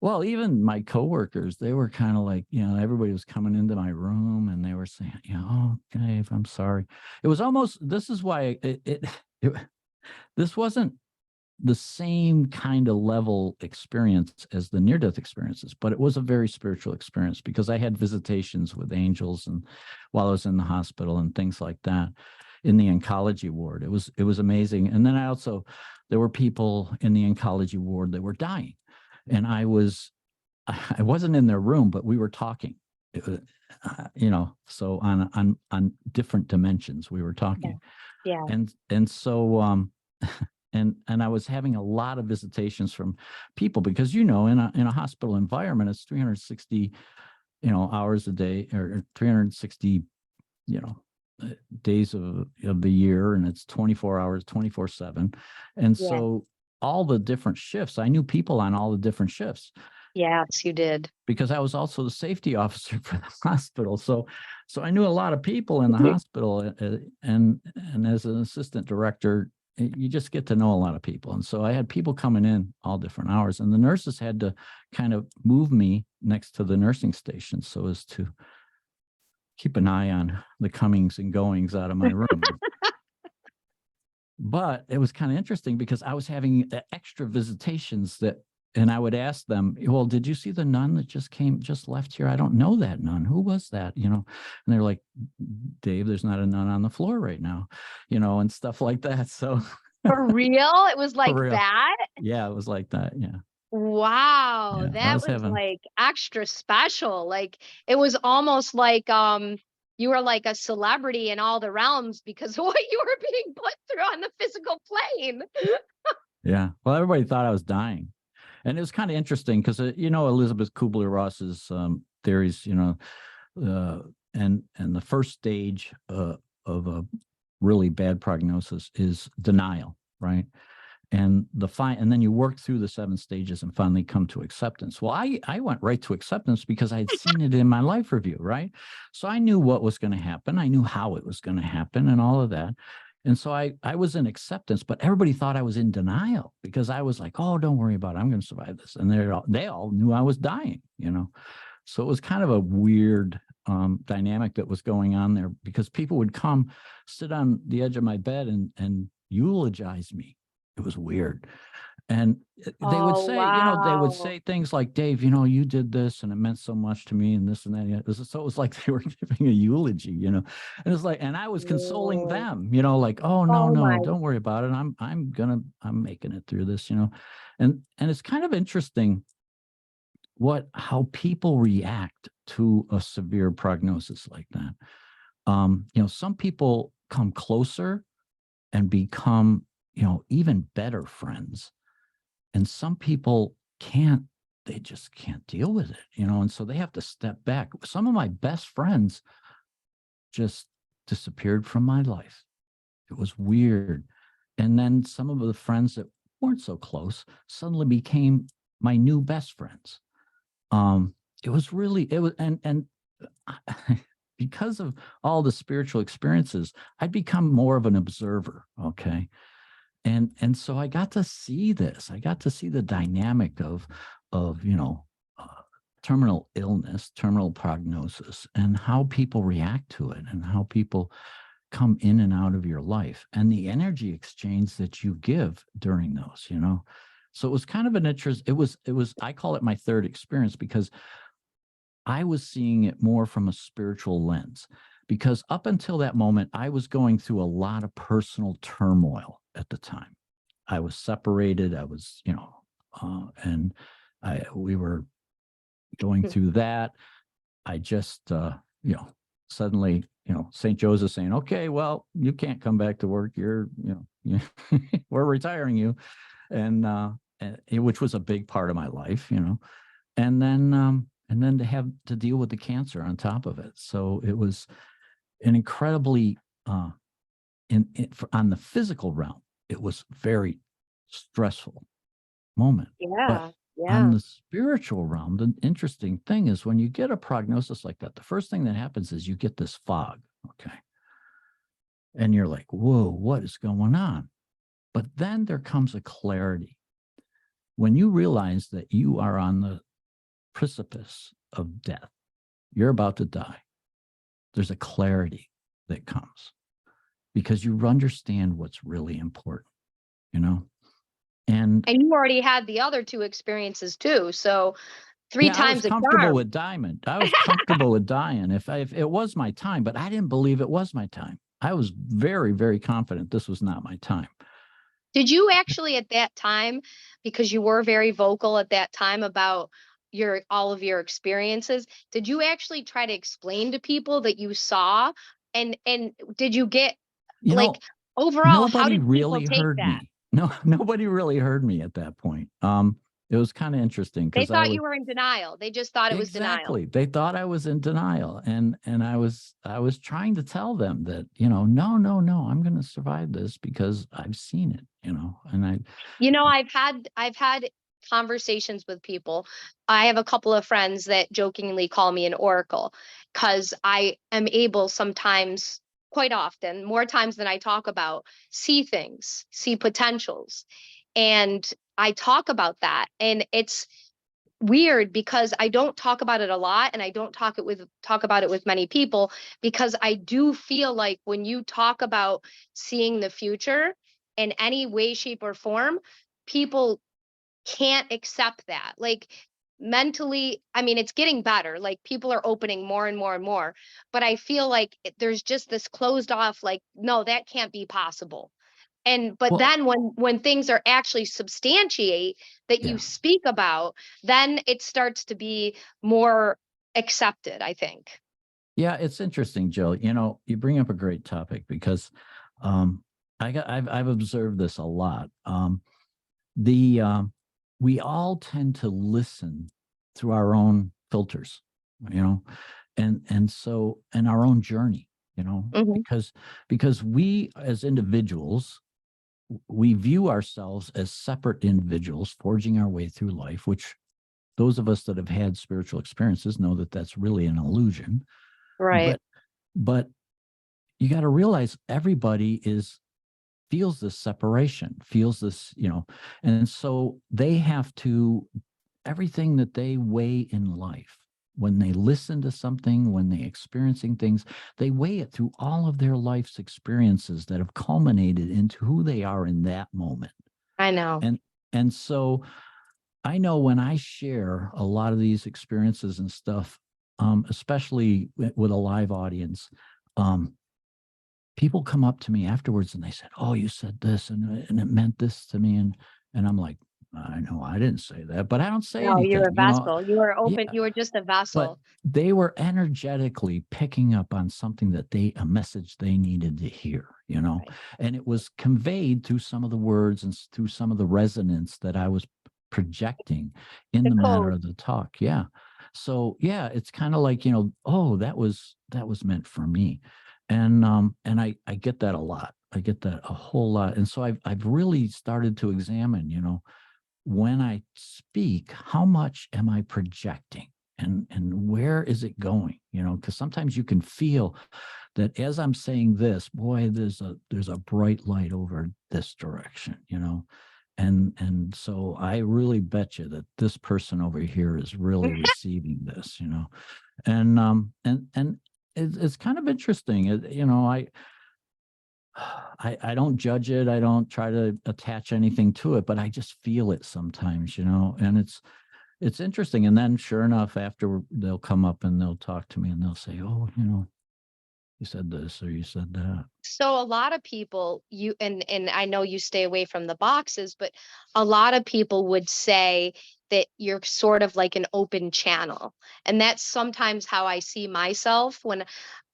Well, even my coworkers, they were kind of like, everybody was coming into my room and they were saying, oh, Dave, I'm sorry. It was almost, this is why this wasn't the same kind of level experience as the near-death experiences, but it was a very spiritual experience because I had visitations with angels and while I was in the hospital and things like that in the oncology ward. It was amazing. And then there were people in the oncology ward that were dying. And I wasn't in their room, but we were talking, so on different dimensions, we were talking. Yeah. And so, and I was having a lot of visitations from people because, in a hospital environment, it's 360, hours a day or 360, days of the year. And it's 24 hours, 24/7. And so all the different shifts, I knew people on all the different shifts. Yes, you did. Because I was also the safety officer for the hospital. So I knew a lot of people in the hospital, and as an assistant director, you just get to know a lot of people. And so I had people coming in all different hours, and the nurses had to kind of move me next to the nursing station so as to keep an eye on the comings and goings out of my room. But it was kind of interesting because I was having extra visitations and I would ask them, well, did you see the nun that just left here? I don't know that nun. Who was that? And they're like, Dave, there's not a nun on the floor right now, and stuff like that. So for real? It was like that? Yeah, it was like that. Yeah. Wow. Yeah, That was like extra special. Like it was almost like you were like a celebrity in all the realms because of what you were being put through on the physical plane. Yeah. Well, everybody thought I was dying. And it was kind of interesting because, Elizabeth Kubler-Ross's theories, and the first stage of a really bad prognosis is denial, right? And and then you work through the 7 stages and finally come to acceptance. Well, I went right to acceptance because I had seen it in my life review, right? So I knew what was going to happen. I knew how it was going to happen and all of that. And so I was in acceptance, but everybody thought I was in denial because I was like, oh, don't worry about it. I'm going to survive this. And they all knew I was dying, So it was kind of a weird dynamic that was going on there because people would come sit on the edge of my bed and eulogize me. It was weird. And they would say, they would say things like, Dave, you did this and it meant so much to me and this and that. So it was like they were giving a eulogy, and it's like, and I was consoling them, like, oh, no, don't worry about it. I'm making it through this, and it's kind of interesting how people react to a severe prognosis like that. Some people come closer and become even better friends. And some people they just can't deal with it, and so they have to step back. Some of my best friends just disappeared from my life. It was weird. And then some of the friends that weren't so close suddenly became my new best friends. It was and because of all the spiritual experiences, I'd become more of an observer. Okay. And so I got to see this. I got to see the dynamic of terminal illness, terminal prognosis, and how people react to it, and how people come in and out of your life, and the energy exchange that you give during those. So it was kind of an interest. It was. I call it my third experience because I was seeing it more from a spiritual lens. Because up until that moment, I was going through a lot of personal turmoil at the time. I was separated. I was, and we were going through that. I just, suddenly, St. Joseph saying, okay, well, you can't come back to work. You're, we're retiring you. And which was a big part of my life, and then to have to deal with the cancer on top of it. So it was an incredibly on the physical realm, it was very stressful moment. But Yeah. on Yeah. the spiritual realm, the interesting thing is when you get a prognosis like that, the first thing that happens is you get this fog. Okay. And you're like, whoa, what is going on? But then there comes a clarity. When you realize that you are on the precipice of death, you're about to die, there's a clarity that comes because you understand what's really important, you know? And And you already had the other two experiences too. So three yeah, I was times a comfortable charm. with diamond. I was comfortable with dying if it was my time, but I didn't believe it was my time. I was very, very confident this was not my time. Did you actually at that time, because you were very vocal at that time about all of your experiences, did you actually try to explain to people that you saw? And did you get You like know, overall, how nobody did people really take heard that? me. No, nobody really heard me at that point. It was kind of interesting They because I thought was you were in denial. They just thought it was denial. exactly. They thought I was in denial, and I was trying to tell them that no, no, no, I'm going to survive this because I've seen it. And I You know, I've had conversations with people. I have a couple of friends that jokingly call me an oracle because I am able sometimes, quite often, more times than I talk about, see things, see potentials. And I talk about that. And it's weird because I don't talk about it a lot and I don't talk about it with many people because I do feel like when you talk about seeing the future in any way, shape, or form, people can't accept that. Like mentally, I mean, it's getting better. Like people are opening more and more and more, but I feel like there's just this closed off, like, no, that can't be possible. And but well, then when things are actually substantiate that you yeah. speak about, then it starts to be more accepted, I think. Yeah, it's interesting, Jill. You bring up a great topic because I've observed this a lot. The We all tend to listen through our own filters, you know, and our own journey, Hmm. because we as individuals, we view ourselves as separate individuals forging our way through life, which those of us that have had spiritual experiences know that that's really an illusion. Right. But but you got to realize everybody is feels this separation, feels this, and so they have to, everything that they weigh in life, when they listen to something, when they experiencing things, they weigh it through all of their life's experiences that have culminated into who they are in that moment. I know. And so I know when I share a lot of these experiences and stuff, especially with a live audience, um, people come up to me afterwards and they said, "Oh, you said this, and it meant this to me," and I'm like, "I know I didn't say that, but I don't say No, you're anything, a vessel. You were Yeah, open. You were just a but vessel. they were energetically picking up on something that a message they needed to hear, Right. and it was conveyed through some of the words and through some of the resonance that I was projecting in The the manner code. of the talk. Yeah. So yeah, it's kind of like, oh, that was meant for me. And I get that a lot. I get that a whole lot. And so I've really started to examine, when I speak, how much am I projecting? And where is it going? Because sometimes you can feel that as I'm saying this, boy, there's a bright light over this direction, and so I really bet you that this person over here is really receiving this, and it's kind of interesting. I don't judge it. I don't try to attach anything to it, but I just feel it sometimes, and it's interesting. And then sure enough, after they'll come up and they'll talk to me and they'll say, "Oh, you said this or you said that." So a lot of people, and I know you stay away from the boxes, but a lot of people would say that you're sort of like an open channel. And that's sometimes how I see myself, when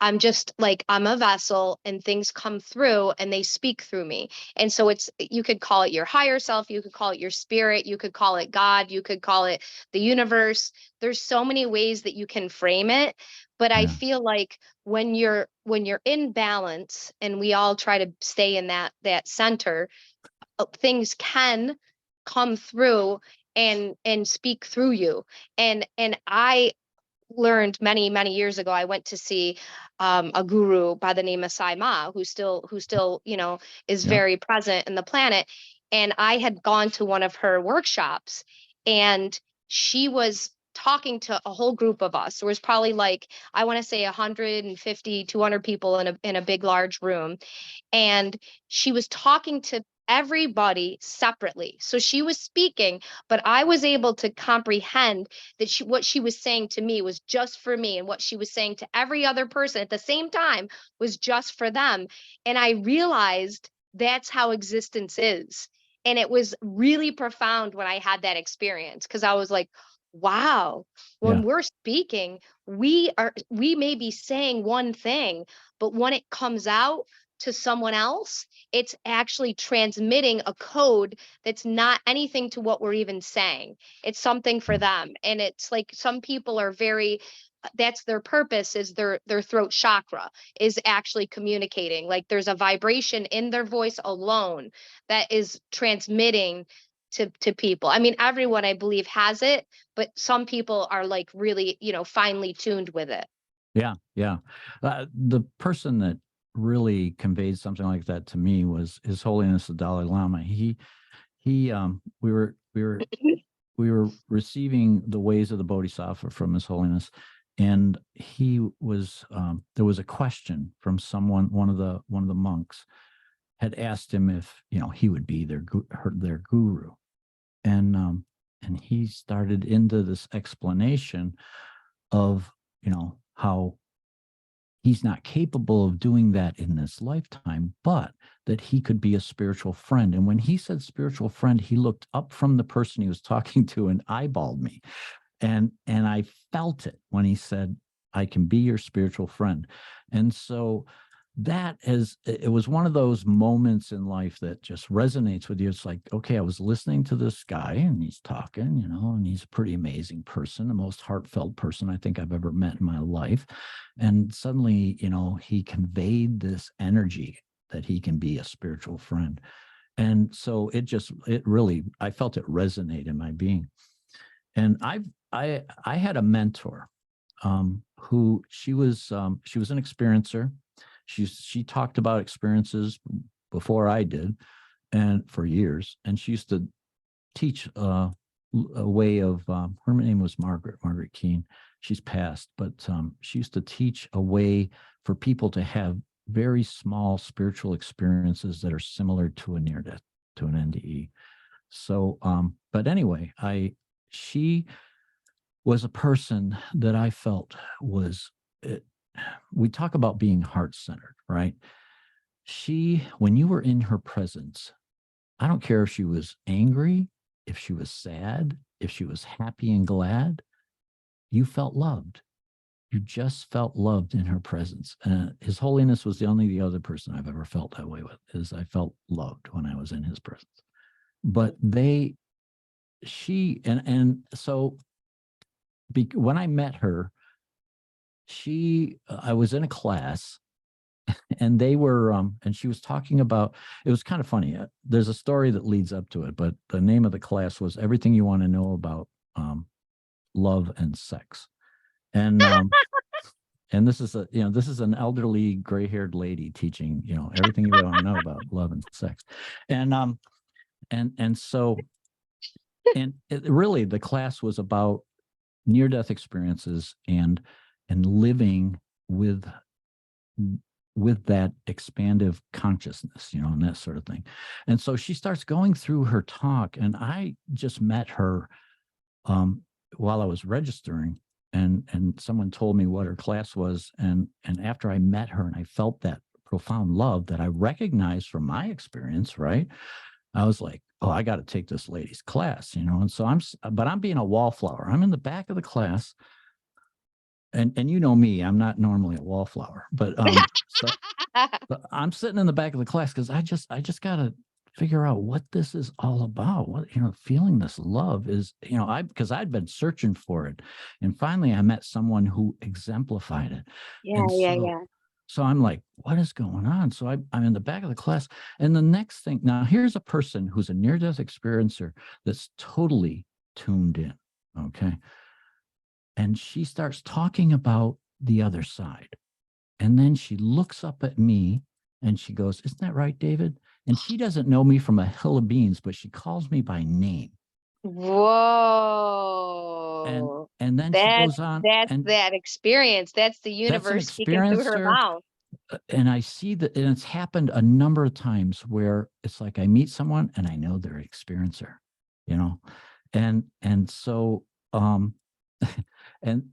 I'm just like, I'm a vessel and things come through and they speak through me. And so it's, you could call it your higher self, you could call it your spirit, you could call it God, you could call it the universe. There's so many ways that you can frame it. But I Yeah. feel like when you're in balance, and we all try to stay in that center, things can come through and speak through you. And I learned many years ago, I went to see a guru by the name of Sai Ma, who still is Yep. very present in the planet. And I had gone to one of her workshops, and she was talking to a whole group of us. There was probably, like, I want to say 150 200 people in a big large room, and she was talking to everybody separately. So she was speaking, but I was able to comprehend that what she was saying to me was just for me, and what she was saying to every other person at the same time was just for them. And I realized that's how existence is. And it was really profound when I had that experience, because I was like, wow, when Yeah. we're speaking, we may be saying one thing, but when it comes out to someone else, it's actually transmitting a code that's not anything to what we're even saying. It's something for them. And it's like, some people are very, that's their purpose, is their throat chakra is actually communicating. Like, there's a vibration in their voice alone that is transmitting to people. I mean, everyone, I believe, has it, but some people are like really, finely tuned with it. Yeah. Yeah. The person that really conveyed something like that to me was His Holiness the Dalai Lama. We were receiving the ways of the Bodhisattva from His Holiness, and there was a question from someone, one of the monks had asked him if he would be their guru, and he started into this explanation of how he's not capable of doing that in this lifetime, but that he could be a spiritual friend. And when he said spiritual friend, he looked up from the person he was talking to and eyeballed me. And I felt it when he said, I can be your spiritual friend. And so it was one of those moments in life that just resonates with you. It's like, okay, I was listening to this guy and he's talking, and he's a pretty amazing person, the most heartfelt person I think I've ever met in my life. And suddenly, he conveyed this energy that he can be a spiritual friend. And so I felt it resonate in my being. And I had a mentor who she was an experiencer. She talked about experiences before I did, and for years. And she used to teach a way of her name was Margaret Keene. She's passed, but she used to teach a way for people to have very small spiritual experiences that are similar to a near death, to an NDE. So, but anyway, she was a person that I felt was, we talk about being heart-centered, right? When you were in her presence, I don't care if she was angry, if she was sad, if she was happy and glad, you felt loved. You just felt loved in her presence. His Holiness was the other person I've ever felt that way with, is I felt loved when I was in his presence. But when I met her, I was in a class, and and she was talking about, it was kind of funny. There's a story that leads up to it, but the name of the class was Everything You Want to Know About Love and Sex. And this is an elderly gray-haired lady teaching, everything you want to know about love and sex. Really the class was about near-death experiences and living with that expansive consciousness, and that sort of thing. And so she starts going through her talk, and I just met her while I was registering, and someone told me what her class was, and after I met her and I felt that profound love that I recognized from my experience, right? I was like, oh, I got to take this lady's class, And so but I'm being a wallflower. I'm in the back of the class. And you know me, I'm not normally a wallflower, so but I'm sitting in the back of the class because I just got to figure out what this is all about. What, feeling this love is, because I'd been searching for it. And finally I met someone who exemplified it. Yeah, And yeah, so, yeah. so I'm like, what is going on? So I'm in the back of the class. And the next thing, now here's a person who's a near-death experiencer that's totally tuned in. Okay. And she starts talking about the other side. And then she looks up at me and she goes, isn't that right, David? And she doesn't know me from a hill of beans, but she calls me by name. And Whoa. and then she That's goes on, that's and that experience. That's the that's an universe speaking through her experiencer. mouth. And I see that, and it's happened a number of times where it's like I meet someone and I know they're an experiencer, and so and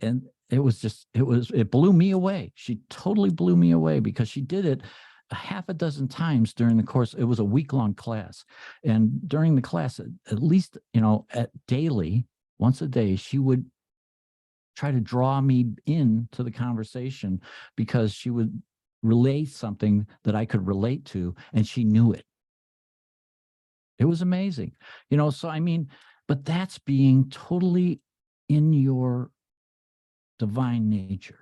it blew me away. She totally blew me away because she did it a half a dozen times during the course. It was a week-long class, and during the class, at least at daily, once a day, she would try to draw me into the conversation because she would relay something that I could relate to, and she knew it. It was amazing, so I mean, but that's being totally in your divine nature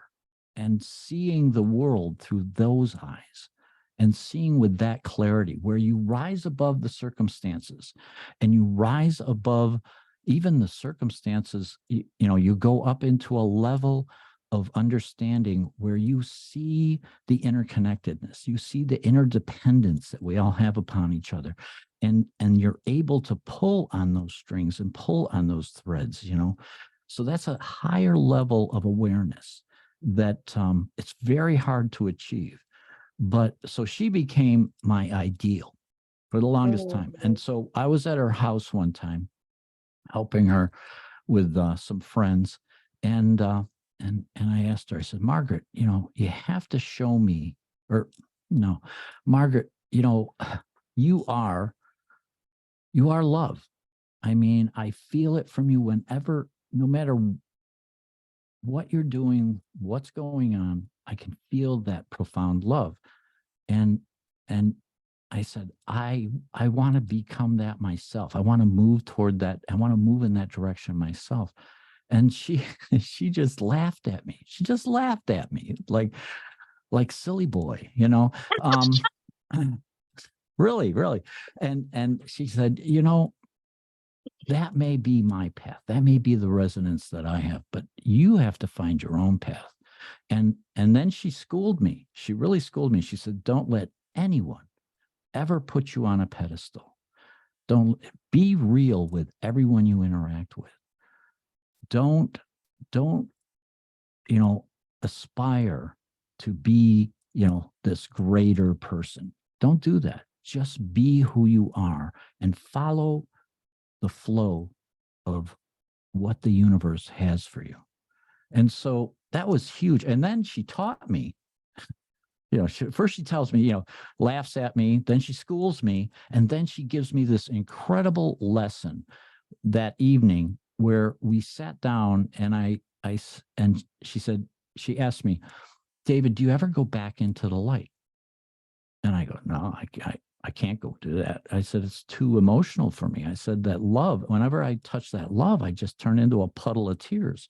and seeing the world through those eyes and seeing with that clarity where you rise above the circumstances and you rise above even the circumstances. You go up into a level of understanding where you see the interconnectedness, you see the interdependence that we all have upon each other, and you're able to pull on those strings and pull on those threads. So that's a higher level of awareness that it's very hard to achieve. But so she became my ideal for the longest time. And so I was at her house one time helping her with some friends. And I asked her, I said, Margaret, you have to show me, or no, Margaret, you are love. I mean, I feel it from you whenever, no matter what you're doing, what's going on, I can feel that profound love. And I said, I want to become that myself. I want to move toward that. I want to move in that direction myself. And she just laughed at me. She just laughed at me like silly boy, really, really. And she said, that may be my path. That may be the resonance that I have, but you have to find your own path. And then she schooled me. She really schooled me. She said, don't let anyone ever put you on a pedestal. Don't be real with everyone you interact with. Don't aspire to be, this greater person. Don't do that. Just be who you are and follow the flow of what the universe has for you. And so that was huge. And then she taught me, first she tells me, laughs at me, then she schools me, and then she gives me this incredible lesson that evening where we sat down and and she said, she asked me, David, do you ever go back into the light? And I go, no, I can't go do that. I said, it's too emotional for me. I said that love, whenever I touch that love, I just turn into a puddle of tears.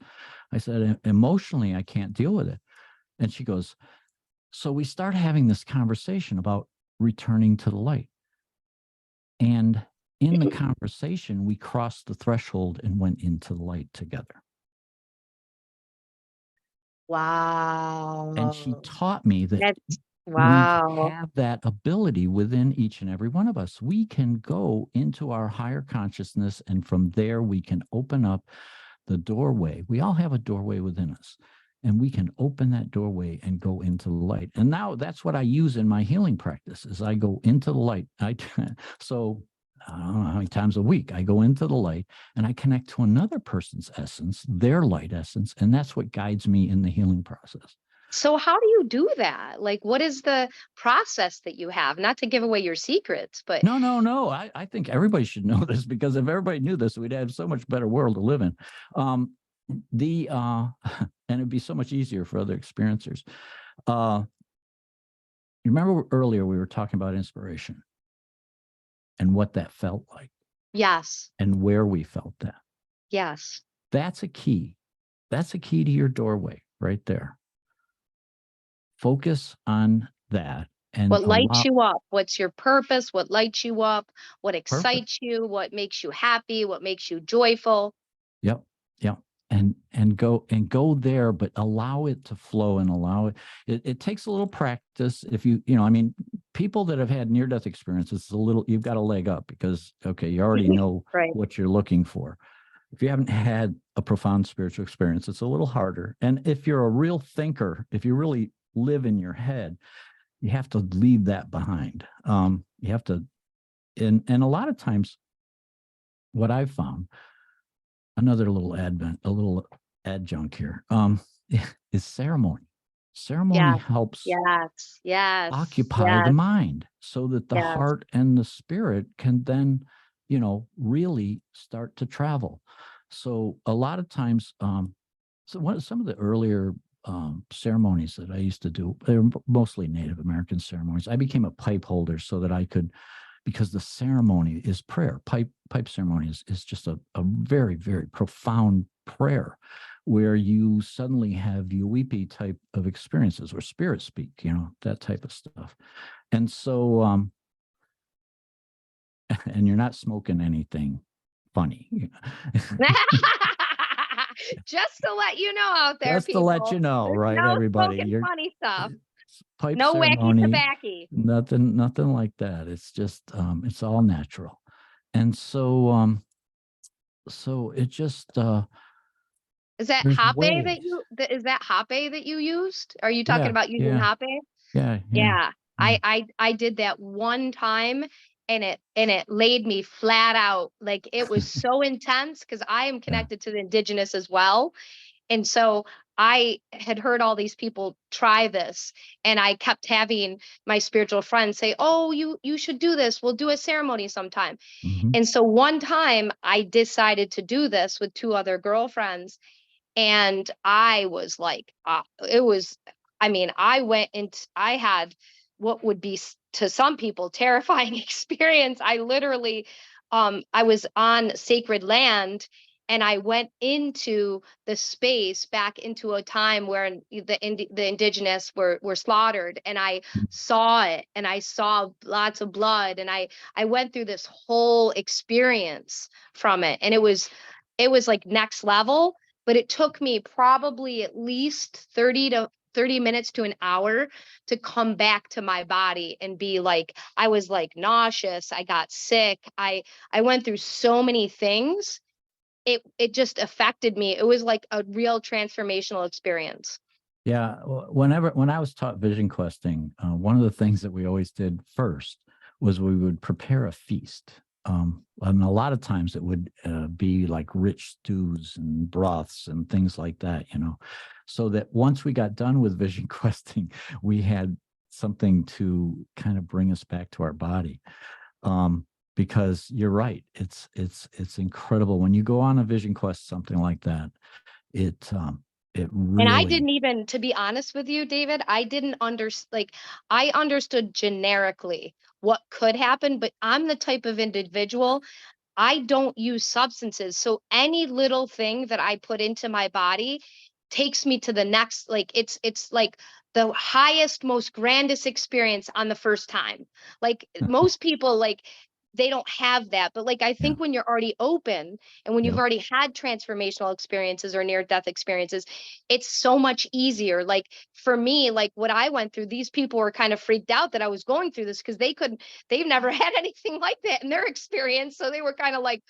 I said, emotionally, I can't deal with it. And she goes, so we start having this conversation about returning to the light. And in the conversation, we crossed the threshold and went into the light together. Wow. And she taught me that wow. we have that ability within each and every one of us. We can go into our higher consciousness, and from there we can open up the doorway. We all have a doorway within us, and we can open that doorway and go into the light. And now that's what I use in my healing practice, is I go into the light. So I don't know how many times a week I go into the light and I connect to another person's essence, their light essence, and that's what guides me in the healing process. So how do you do that? Like, what is the process that you have? Not to give away your secrets, but No, no, no. I think everybody should know this, because if everybody knew this, we'd have so much better world to live in. Um, and it'd be so much easier for other experiencers. You remember earlier we were talking about inspiration and what that felt like yes, and where we felt that. yes. That's a key. That's a key to your doorway right there. Focus on that and What lights allow. you up? What's your purpose? What lights you up? What Perfect. excites you? What makes you happy? What makes you joyful? Yep. Yep. And go there, but allow it to flow and allow it. It takes a little practice. If I mean, people that have had near-death experiences, it's a little, you've got a leg up because, okay, you already know Right. what you're looking for. If you haven't had a profound spiritual experience, it's a little harder. And if you're a real thinker, if you really live in your head, you have to leave that behind. You have to, and a lot of times, what I've found, another little adjunct here, is ceremony. Ceremony Yes, helps yes, yes, occupy the yes, mind so that the yes. heart and the spirit can then, really start to travel. So a lot of times, some of the earlier ceremonies that I used to do, they were mostly Native American ceremonies. I became a pipe holder so that I could, because the ceremony is prayer. Pipe ceremony is just a very, very profound prayer where you suddenly have UEP type of experiences or spirit speak, that type of stuff. And so, and you're not smoking anything funny. Just to let you know out there, Just to let people, you know, there's right, no everybody, smoking funny stuff. pipe No wacky ceremony, tobacco. nothing like that. It's just, it's all natural. And so it just, Is that there's hape that ways. is that hape that you used? Are you talking Yeah, about using yeah, hape? yeah, yeah, Yeah. yeah. I did that one time and it laid me flat out. Like it was so intense because I am Yeah. connected to the indigenous as well. And so I had heard all these people try this and I kept having my spiritual friends say, "Oh, you should do this. We'll do a ceremony sometime." Hmm. And so one time I decided to do this with two other girlfriends and I was like, it was, I mean, I had what would be to some people terrifying experience. I literally, I was on sacred land and I went into the space back into a time where the indigenous were slaughtered and I saw it and I saw lots of blood and I went through this whole experience from it and it was like next level, but it took me probably at least 30 minutes to an hour to come back to my body and be like, I was like nauseous, I got sick, I went through so many things. It just affected me. It was like a real transformational experience. Yeah. When I was taught vision questing, one of the things that we always did first was we would prepare a feast. And a lot of times it would be like rich stews and broths and things like that, so that once we got done with vision questing, we had something to kind of bring us back to our body. Because you're right, it's incredible when you go on a vision quest, something like that. It And I really. didn't even, to be honest with you, David, I didn't like, I understood generically what could happen, but I'm the type of individual, I don't use substances. So any little thing that I put into my body takes me to the next, like it's like the highest, most grandest experience on the first time. Like most people, like they don't have that. But like I Yeah. think when you're already open and when you've Yep. already had transformational experiences or near death experiences, it's so much easier. Like for me, like what I went through, these people were kind of freaked out that I was going through this because they've never had anything like that in their experience. So they were kind of like,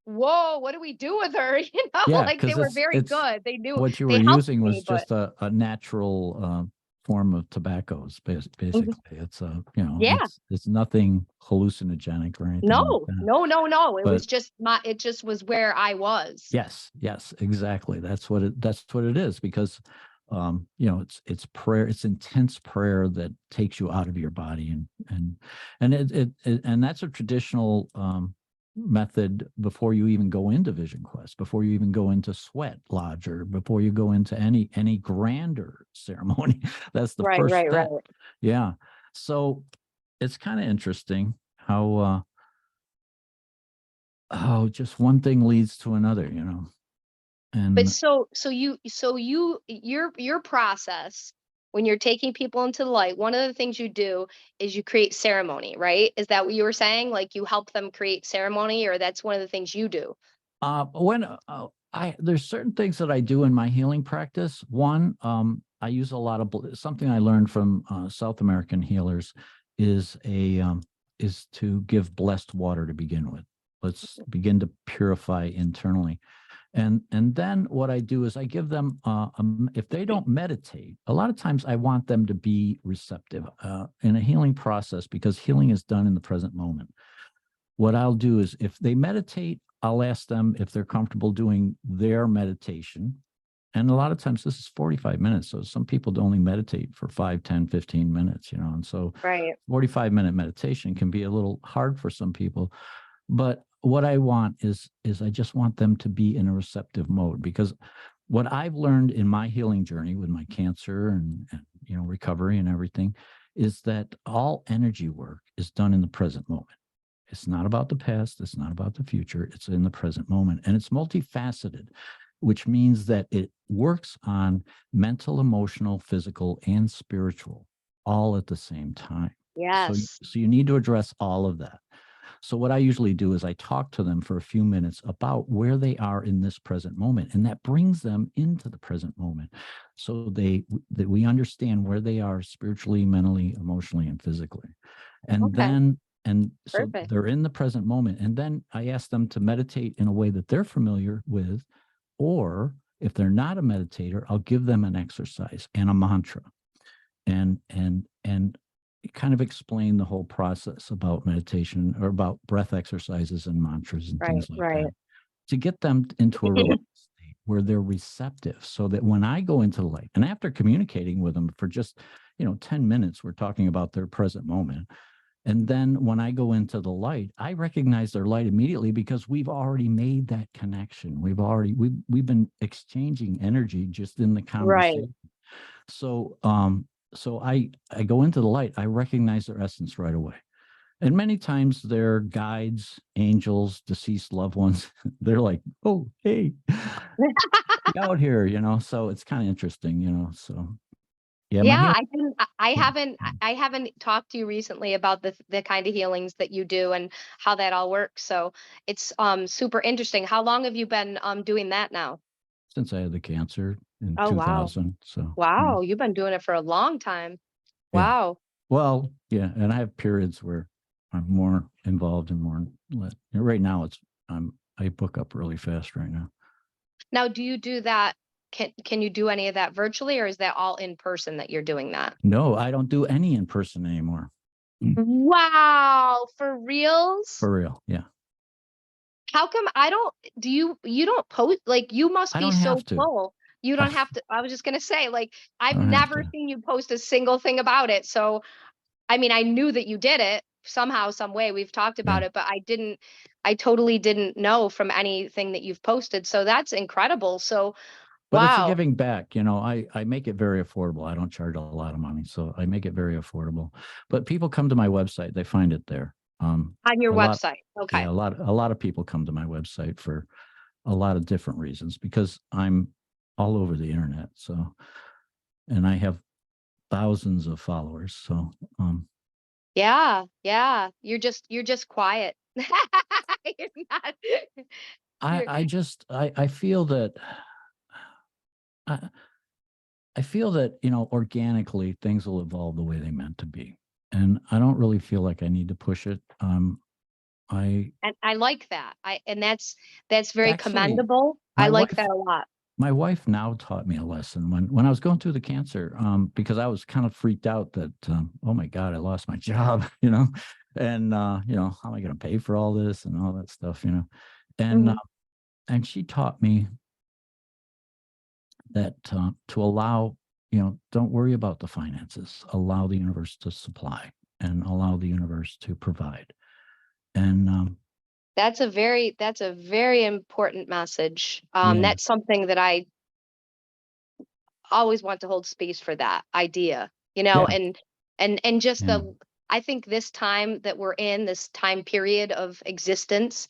whoa, what do we do with her? Yeah, Like they because were very it's good. They knew, what you were they helped using me, was but just a natural form of tobaccos, Mhm. basically. It's Yeah, it's nothing hallucinogenic or anything like no, that. no, no, no. It But was just it just was where I was. yes, yes, exactly. That's what it is, because You know, it's prayer, it's intense prayer that takes you out of your body, and that's a traditional method before you even go into Vision Quest, before you even go into Sweat Lodge, or before you go into any grander ceremony. That's the Right, first right, right. step. Yeah. So it's kind of interesting how just one thing leads to another, you know. But And your process when you're taking people into the light, one of the things you do is you create ceremony, right? Is that what you were saying? Like you help them create ceremony, or that's one of the things you do? when I there's certain things that I do in my healing practice. One, I use a lot of something I learned from South American healers is is to give blessed water to begin with. Let's begin to purify internally. And then what I do is I give them if they don't meditate, a lot of times I want them to be receptive in a healing process, because healing is done in the present moment. What I'll do is if they meditate, I'll ask them if they're comfortable doing their meditation. And a lot of times this is 45 minutes. So some people only meditate for 5, 10, 15 minutes, you know. And so Right. 45-minute meditation can be a little hard for some people. But what I want is I just want them to be in a receptive mode, because what I've learned in my healing journey with my cancer and you know, recovery and everything, is that all energy work is done in the present moment. It's not about the past. It's not about the future. It's in the present moment. And it's multifaceted, which means that it works on mental, emotional, physical, and spiritual all at the same time. So, Yes. so you need to address all of that. So what I usually do is I talk to them for a few minutes about where they are in this present moment, and that brings them into the present moment. So that we understand where they are spiritually, mentally, emotionally, and physically. And Okay. then and so Perfect. they're in the present moment. And then I ask them to meditate in a way that they're familiar with, or if they're not a meditator, I'll give them an exercise and a mantra, and kind of explain the whole process about meditation, or about breath exercises and mantras and Right, things like right. that, to get them into a relaxed state where they're receptive, so that when I go into the light, and after communicating with them for just, you know, 10 minutes, we're talking about their present moment. And then when I go into the light, I recognize their light immediately, because we've already made that connection. We've been exchanging energy just in the Right. conversation. So I go into the light, I recognize their essence right away. And many times they're guides, angels, deceased loved ones. They're like, oh, hey, get out here, you know. So it's kind of interesting, you know. So yeah, my Yeah, healing. I haven't talked to you recently about the kind of healings that you do and how that all works. So it's super interesting. How long have you been doing that now? Since I had the cancer in Oh wow. 2000. So yeah. Wow, you've been doing it for a long time. Yeah. Wow. Well, yeah, and I have periods where I'm more involved and more right now I book up really fast right now. Now, do you do that? Can you do any of that virtually, or is that all in person that you're doing that? No, I don't do any in person anymore. Wow, for reals? For real. Yeah. How come I don't you don't post, like, you must I be don't so have to. full. You I don't have to. I was just gonna say, like, I've don't have never to. seen you post a single thing about it. So, I mean, I knew that you did it somehow, some way. We've talked Yeah. about it, but I totally didn't know from anything that you've posted. So that's incredible. So, But it's a wow. giving back. You know, I make it very affordable. I don't charge a lot of money, so I make it very affordable. But people come to my website, they find it there. On your A lot, website. yeah, Okay. a lot of people come to my website for a lot of different reasons, because I'm all over the internet. So, and I have thousands of followers. So, Yeah, yeah. You're just quiet. You're not you're I feel that I, I feel that, you know, organically things will evolve the way they meant to be. And I don't really feel like I need to push it. I and I like that. That's very actually, commendable. I my like wife, that a lot. my wife now taught me a lesson when I was going through the cancer, because I was kind of freaked out that, oh my God, I lost my job, you know, and, you know, how am I going to pay for all this and all that stuff, you know? And, Mhm. and she taught me that to allow don't worry about the finances. Allow the universe to supply and allow the universe to provide. And That's a very important message. yeah, That's something that I always want to hold space for, that idea, yeah, and just yeah, I think this time that we're in, this time period of existence,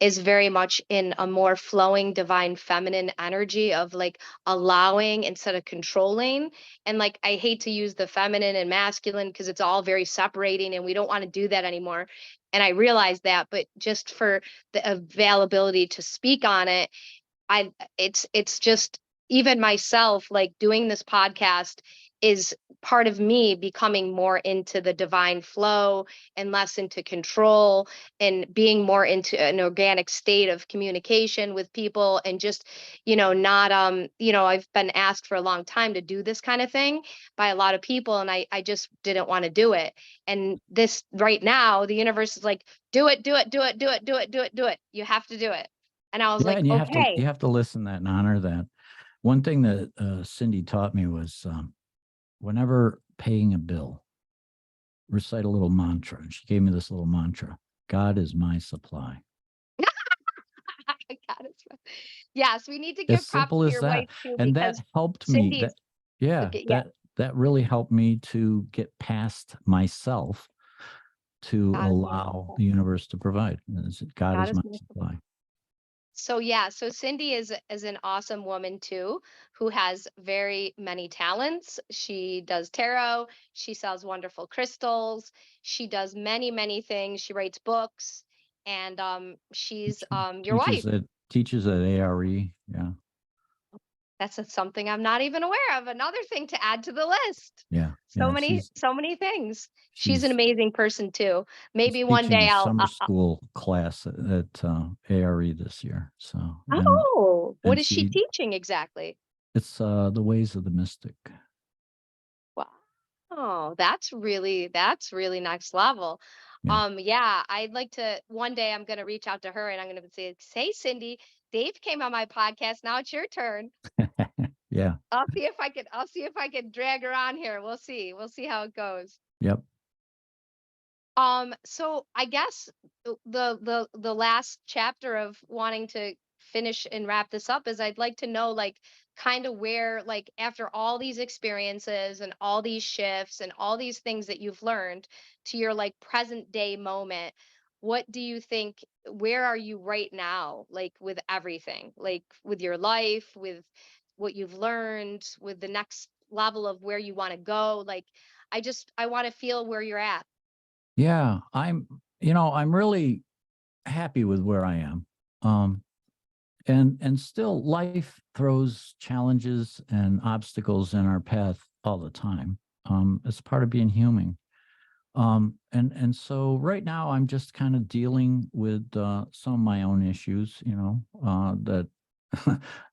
is very much in a more flowing divine feminine energy of like allowing instead of controlling. And like, I hate to use the feminine and masculine because it's all very separating and we don't want to do that anymore. And I realize that, but just for the availability to speak on it, it's just, even myself, like doing this podcast is part of me becoming more into the divine flow and less into control, and being more into an organic state of communication with people, and just, not I've been asked for a long time to do this kind of thing by a lot of people, and I just didn't want to do it. And this right now, the universe is like, do it, do it, do it, do it, do it, do it, do it. You have to do it. And I was yeah. like, And okay. you have to listen to that and honor that. One thing that Cindy taught me was whenever paying a bill, recite a little mantra. And she gave me this little mantra: God is my supply. God, yes, we need to As give props simple to as your that. wife too, And that because helped me. Cindy's, yeah, That really helped me to get past myself, to God is my allow supply. the universe to provide. God God is is my my supply. supply. So yeah, so Cindy is an awesome woman too, who has very many talents. She does tarot, she sells wonderful crystals, she does many things. She writes books, and she's your wife. Teaches at ARE. Yeah. That's something I'm not even aware of. Another thing to add to the list. Yeah. So Yeah. many, so many things. She's an She's amazing person too. she's Maybe one teaching day a I'll. summer school class at ARE this year. So, Oh, what and is she she teaching exactly? it's the ways of the mystic. Wow. Oh, that's really next level. Yeah. Yeah, I'd like to one day. I'm gonna reach out to her and I'm gonna say, "Hey, Cindy, Dave came on my podcast. Now it's your turn." Yeah. I'll see if I can drag her on here. We'll see. We'll see how it goes. Yep. So I guess the last chapter of wanting to finish and wrap this up is, I'd like to know, like, kind of where, like, after all these experiences and all these shifts and all these things that you've learned to your like present day moment, what do you think, where are you right now, like with everything, like with your life, with what you've learned, with the next level of where you want to go? Like, I want to feel where you're at. Yeah. I'm really happy with where I am. Um, and still life throws challenges and obstacles in our path all the time. It's part of being human. And so right now I'm just kind of dealing with some of my own issues, that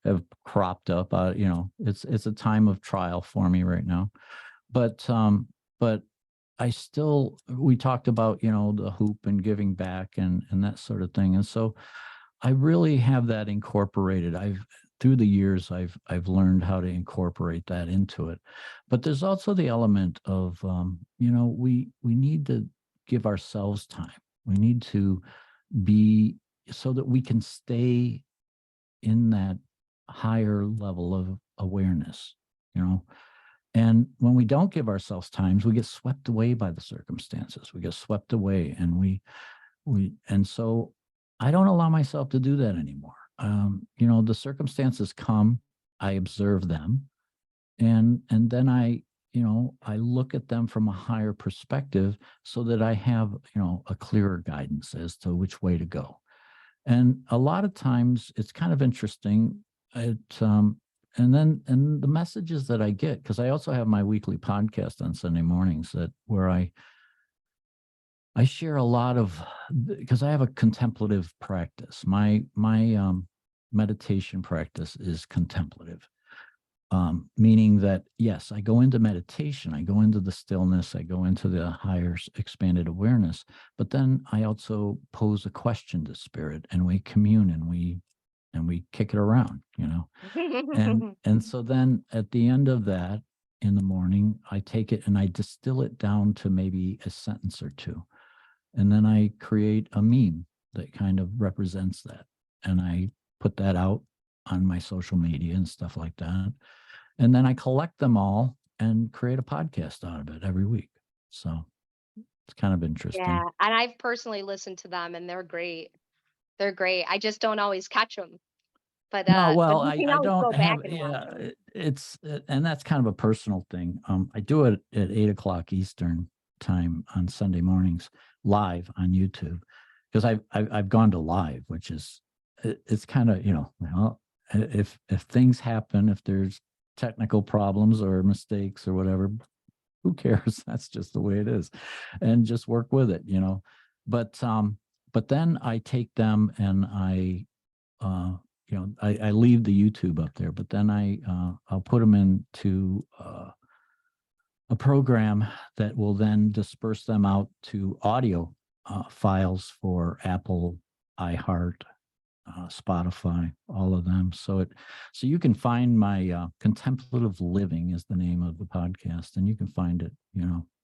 have cropped up. It's a time of trial for me right now. But we talked about, the hoop and giving back and that sort of thing. And so I really have that incorporated. Through the years, I've learned how to incorporate that into it. But there's also the element of, we need to give ourselves time. We need to be, so that we can stay in that higher level of awareness, you know. And when we don't give ourselves times, we get swept away by the circumstances. We get swept away, and and so I don't allow myself to do that anymore. The circumstances come, I observe them, and then I look at them from a higher perspective, so that I have, a clearer guidance as to which way to go. And a lot of times it's kind of interesting. And the messages that I get, because I also have my weekly podcast on Sunday mornings, where I share a lot of, because I have a contemplative practice. My meditation practice is contemplative, meaning that, yes, I go into meditation, I go into the stillness, I go into the higher expanded awareness, but then I also pose a question to spirit, and we commune, and we kick it around. And so then at the end of that, in the morning, I take it and I distill it down to maybe a sentence or two. And then I create a meme that kind of represents that. And I put that out on my social media and stuff like that. And then I collect them all and create a podcast out of it every week. So it's kind of interesting. Yeah, and I've personally listened to them, and they're great. They're great. I just don't always catch them, No, but well, you can I always don't go back have, and watch yeah, them. and that's kind of a personal thing. I do it at 8 o'clock Eastern time on Sunday mornings live on YouTube because I've gone to live, which is, it's kind of, well, if things happen, if there's technical problems or mistakes or whatever, who cares? That's just the way it is, and just work with it, but then I take them and I leave the YouTube up there, but then I'll put them into a program that will then disperse them out to audio files for Apple, iHeart, Spotify, all of them. So you can find my Contemplative Living is the name of the podcast, and you can find it,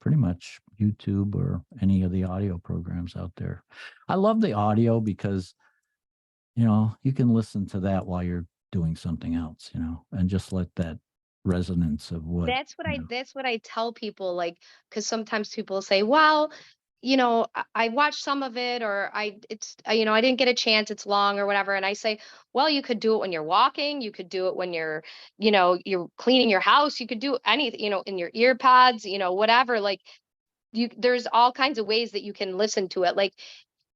pretty much YouTube or any of the audio programs out there. I love the audio because you can listen to that while you're doing something else, and just let that resonance of what, That's what I tell people, like, because sometimes people say, well, I watched some of it, or I didn't get a chance, it's long or whatever. And I say, well, you could do it when you're walking, you could do it when you're cleaning your house, you could do anything, in your ear pods, whatever. Like, there's all kinds of ways that you can listen to it. Like,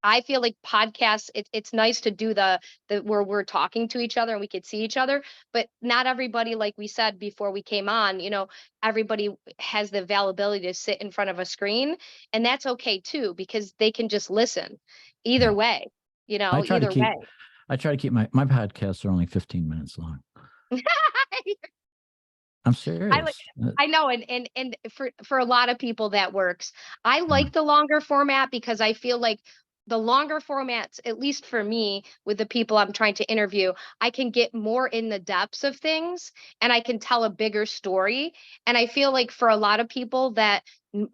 I feel like podcasts, it's nice to do the where we're talking to each other and we could see each other, but not everybody, like we said before we came on, everybody has the availability to sit in front of a screen, and that's okay too, because they can just listen either yeah. way, I try to either keep, way. my podcasts are only 15 minutes long. I'm I like serious. I know, and for a lot of people that works. I Yeah. like the longer format because I feel like the longer formats, at least for me, with the people I'm trying to interview, I can get more in the depths of things and I can tell a bigger story. And I feel like for a lot of people that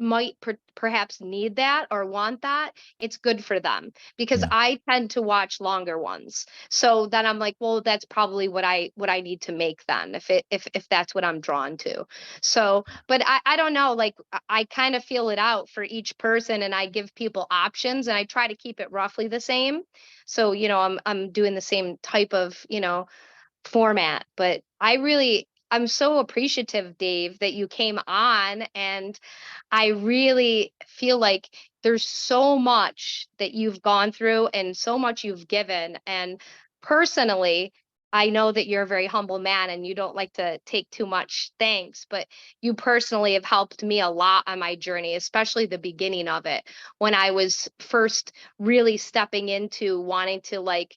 might perhaps need that or want that, it's good for them because Yeah. I tend to watch longer ones. So then I'm like, well, that's probably what I need to make then, if that's what I'm drawn to. So, but I don't know, like, I kind of feel it out for each person, and I give people options, and I try to keep it roughly the same. So, I'm doing the same type of, format. But I'm so appreciative, Dave, that you came on, and I really feel like there's so much that you've gone through and so much you've given. And personally, I know that you're a very humble man and you don't like to take too much thanks, but you personally have helped me a lot on my journey, especially the beginning of it, when I was first really stepping into wanting to, like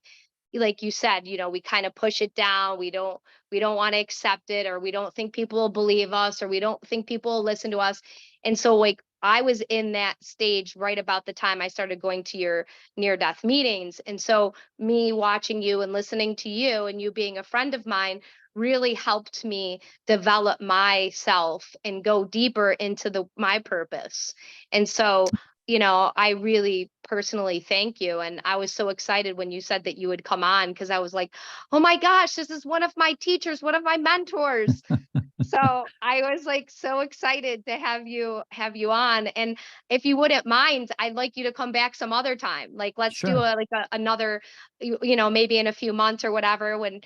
you said, we kind of push it down. We don't want to accept it, or we don't think people will believe us, or we don't think people will listen to us. And so, like, I was in that stage right about the time I started going to your near death meetings. And so me watching you and listening to you, and you being a friend of mine, really helped me develop myself and go deeper into my purpose. And so, I really personally thank you. And I was so excited when you said that you would come on, because I was like, oh my gosh, this is one of my teachers, one of my mentors. So I was like so excited to have you on. And if you wouldn't mind, I'd like you to come back some other time. Like, let's do Sure. another, maybe in a few months or whatever, when,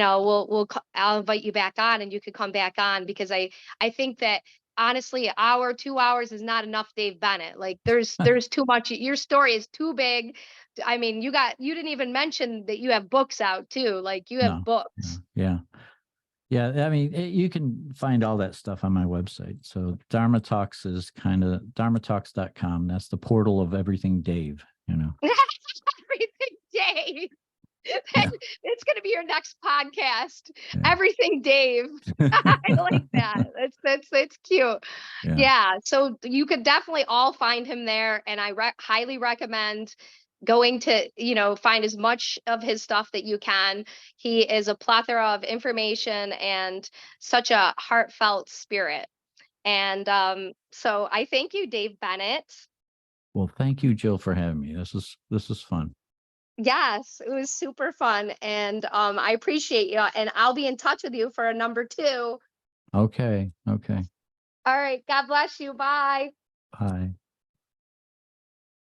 I'll invite you back on and you could come back on, because I think that honestly, an hour, 2 hours is not enough, Dave Bennett. Like, there's too much. Your story is too big. I mean, you didn't even mention that you have books out too. Like, you have No. No. books. Yeah. Yeah. I mean, you can find all that stuff on my website. So Dharma Talks is kind of dharmatalks.com. That's the portal of everything Dave. Everything, Dave. Yeah. It's going to be your next podcast. Yeah. Everything, Dave. I like that. That's cute. Yeah. Yeah. So you could definitely all find him there, and I highly recommend going to, find as much of his stuff that you can. He is a plethora of information and such a heartfelt spirit. And so I thank you, Dave Bennett. Well, thank you, Jill, for having me. This is fun. Yes, it was super fun. And I appreciate you. And I'll be in touch with you for a number 2. Okay. Okay. All right. God bless you. Bye. Bye.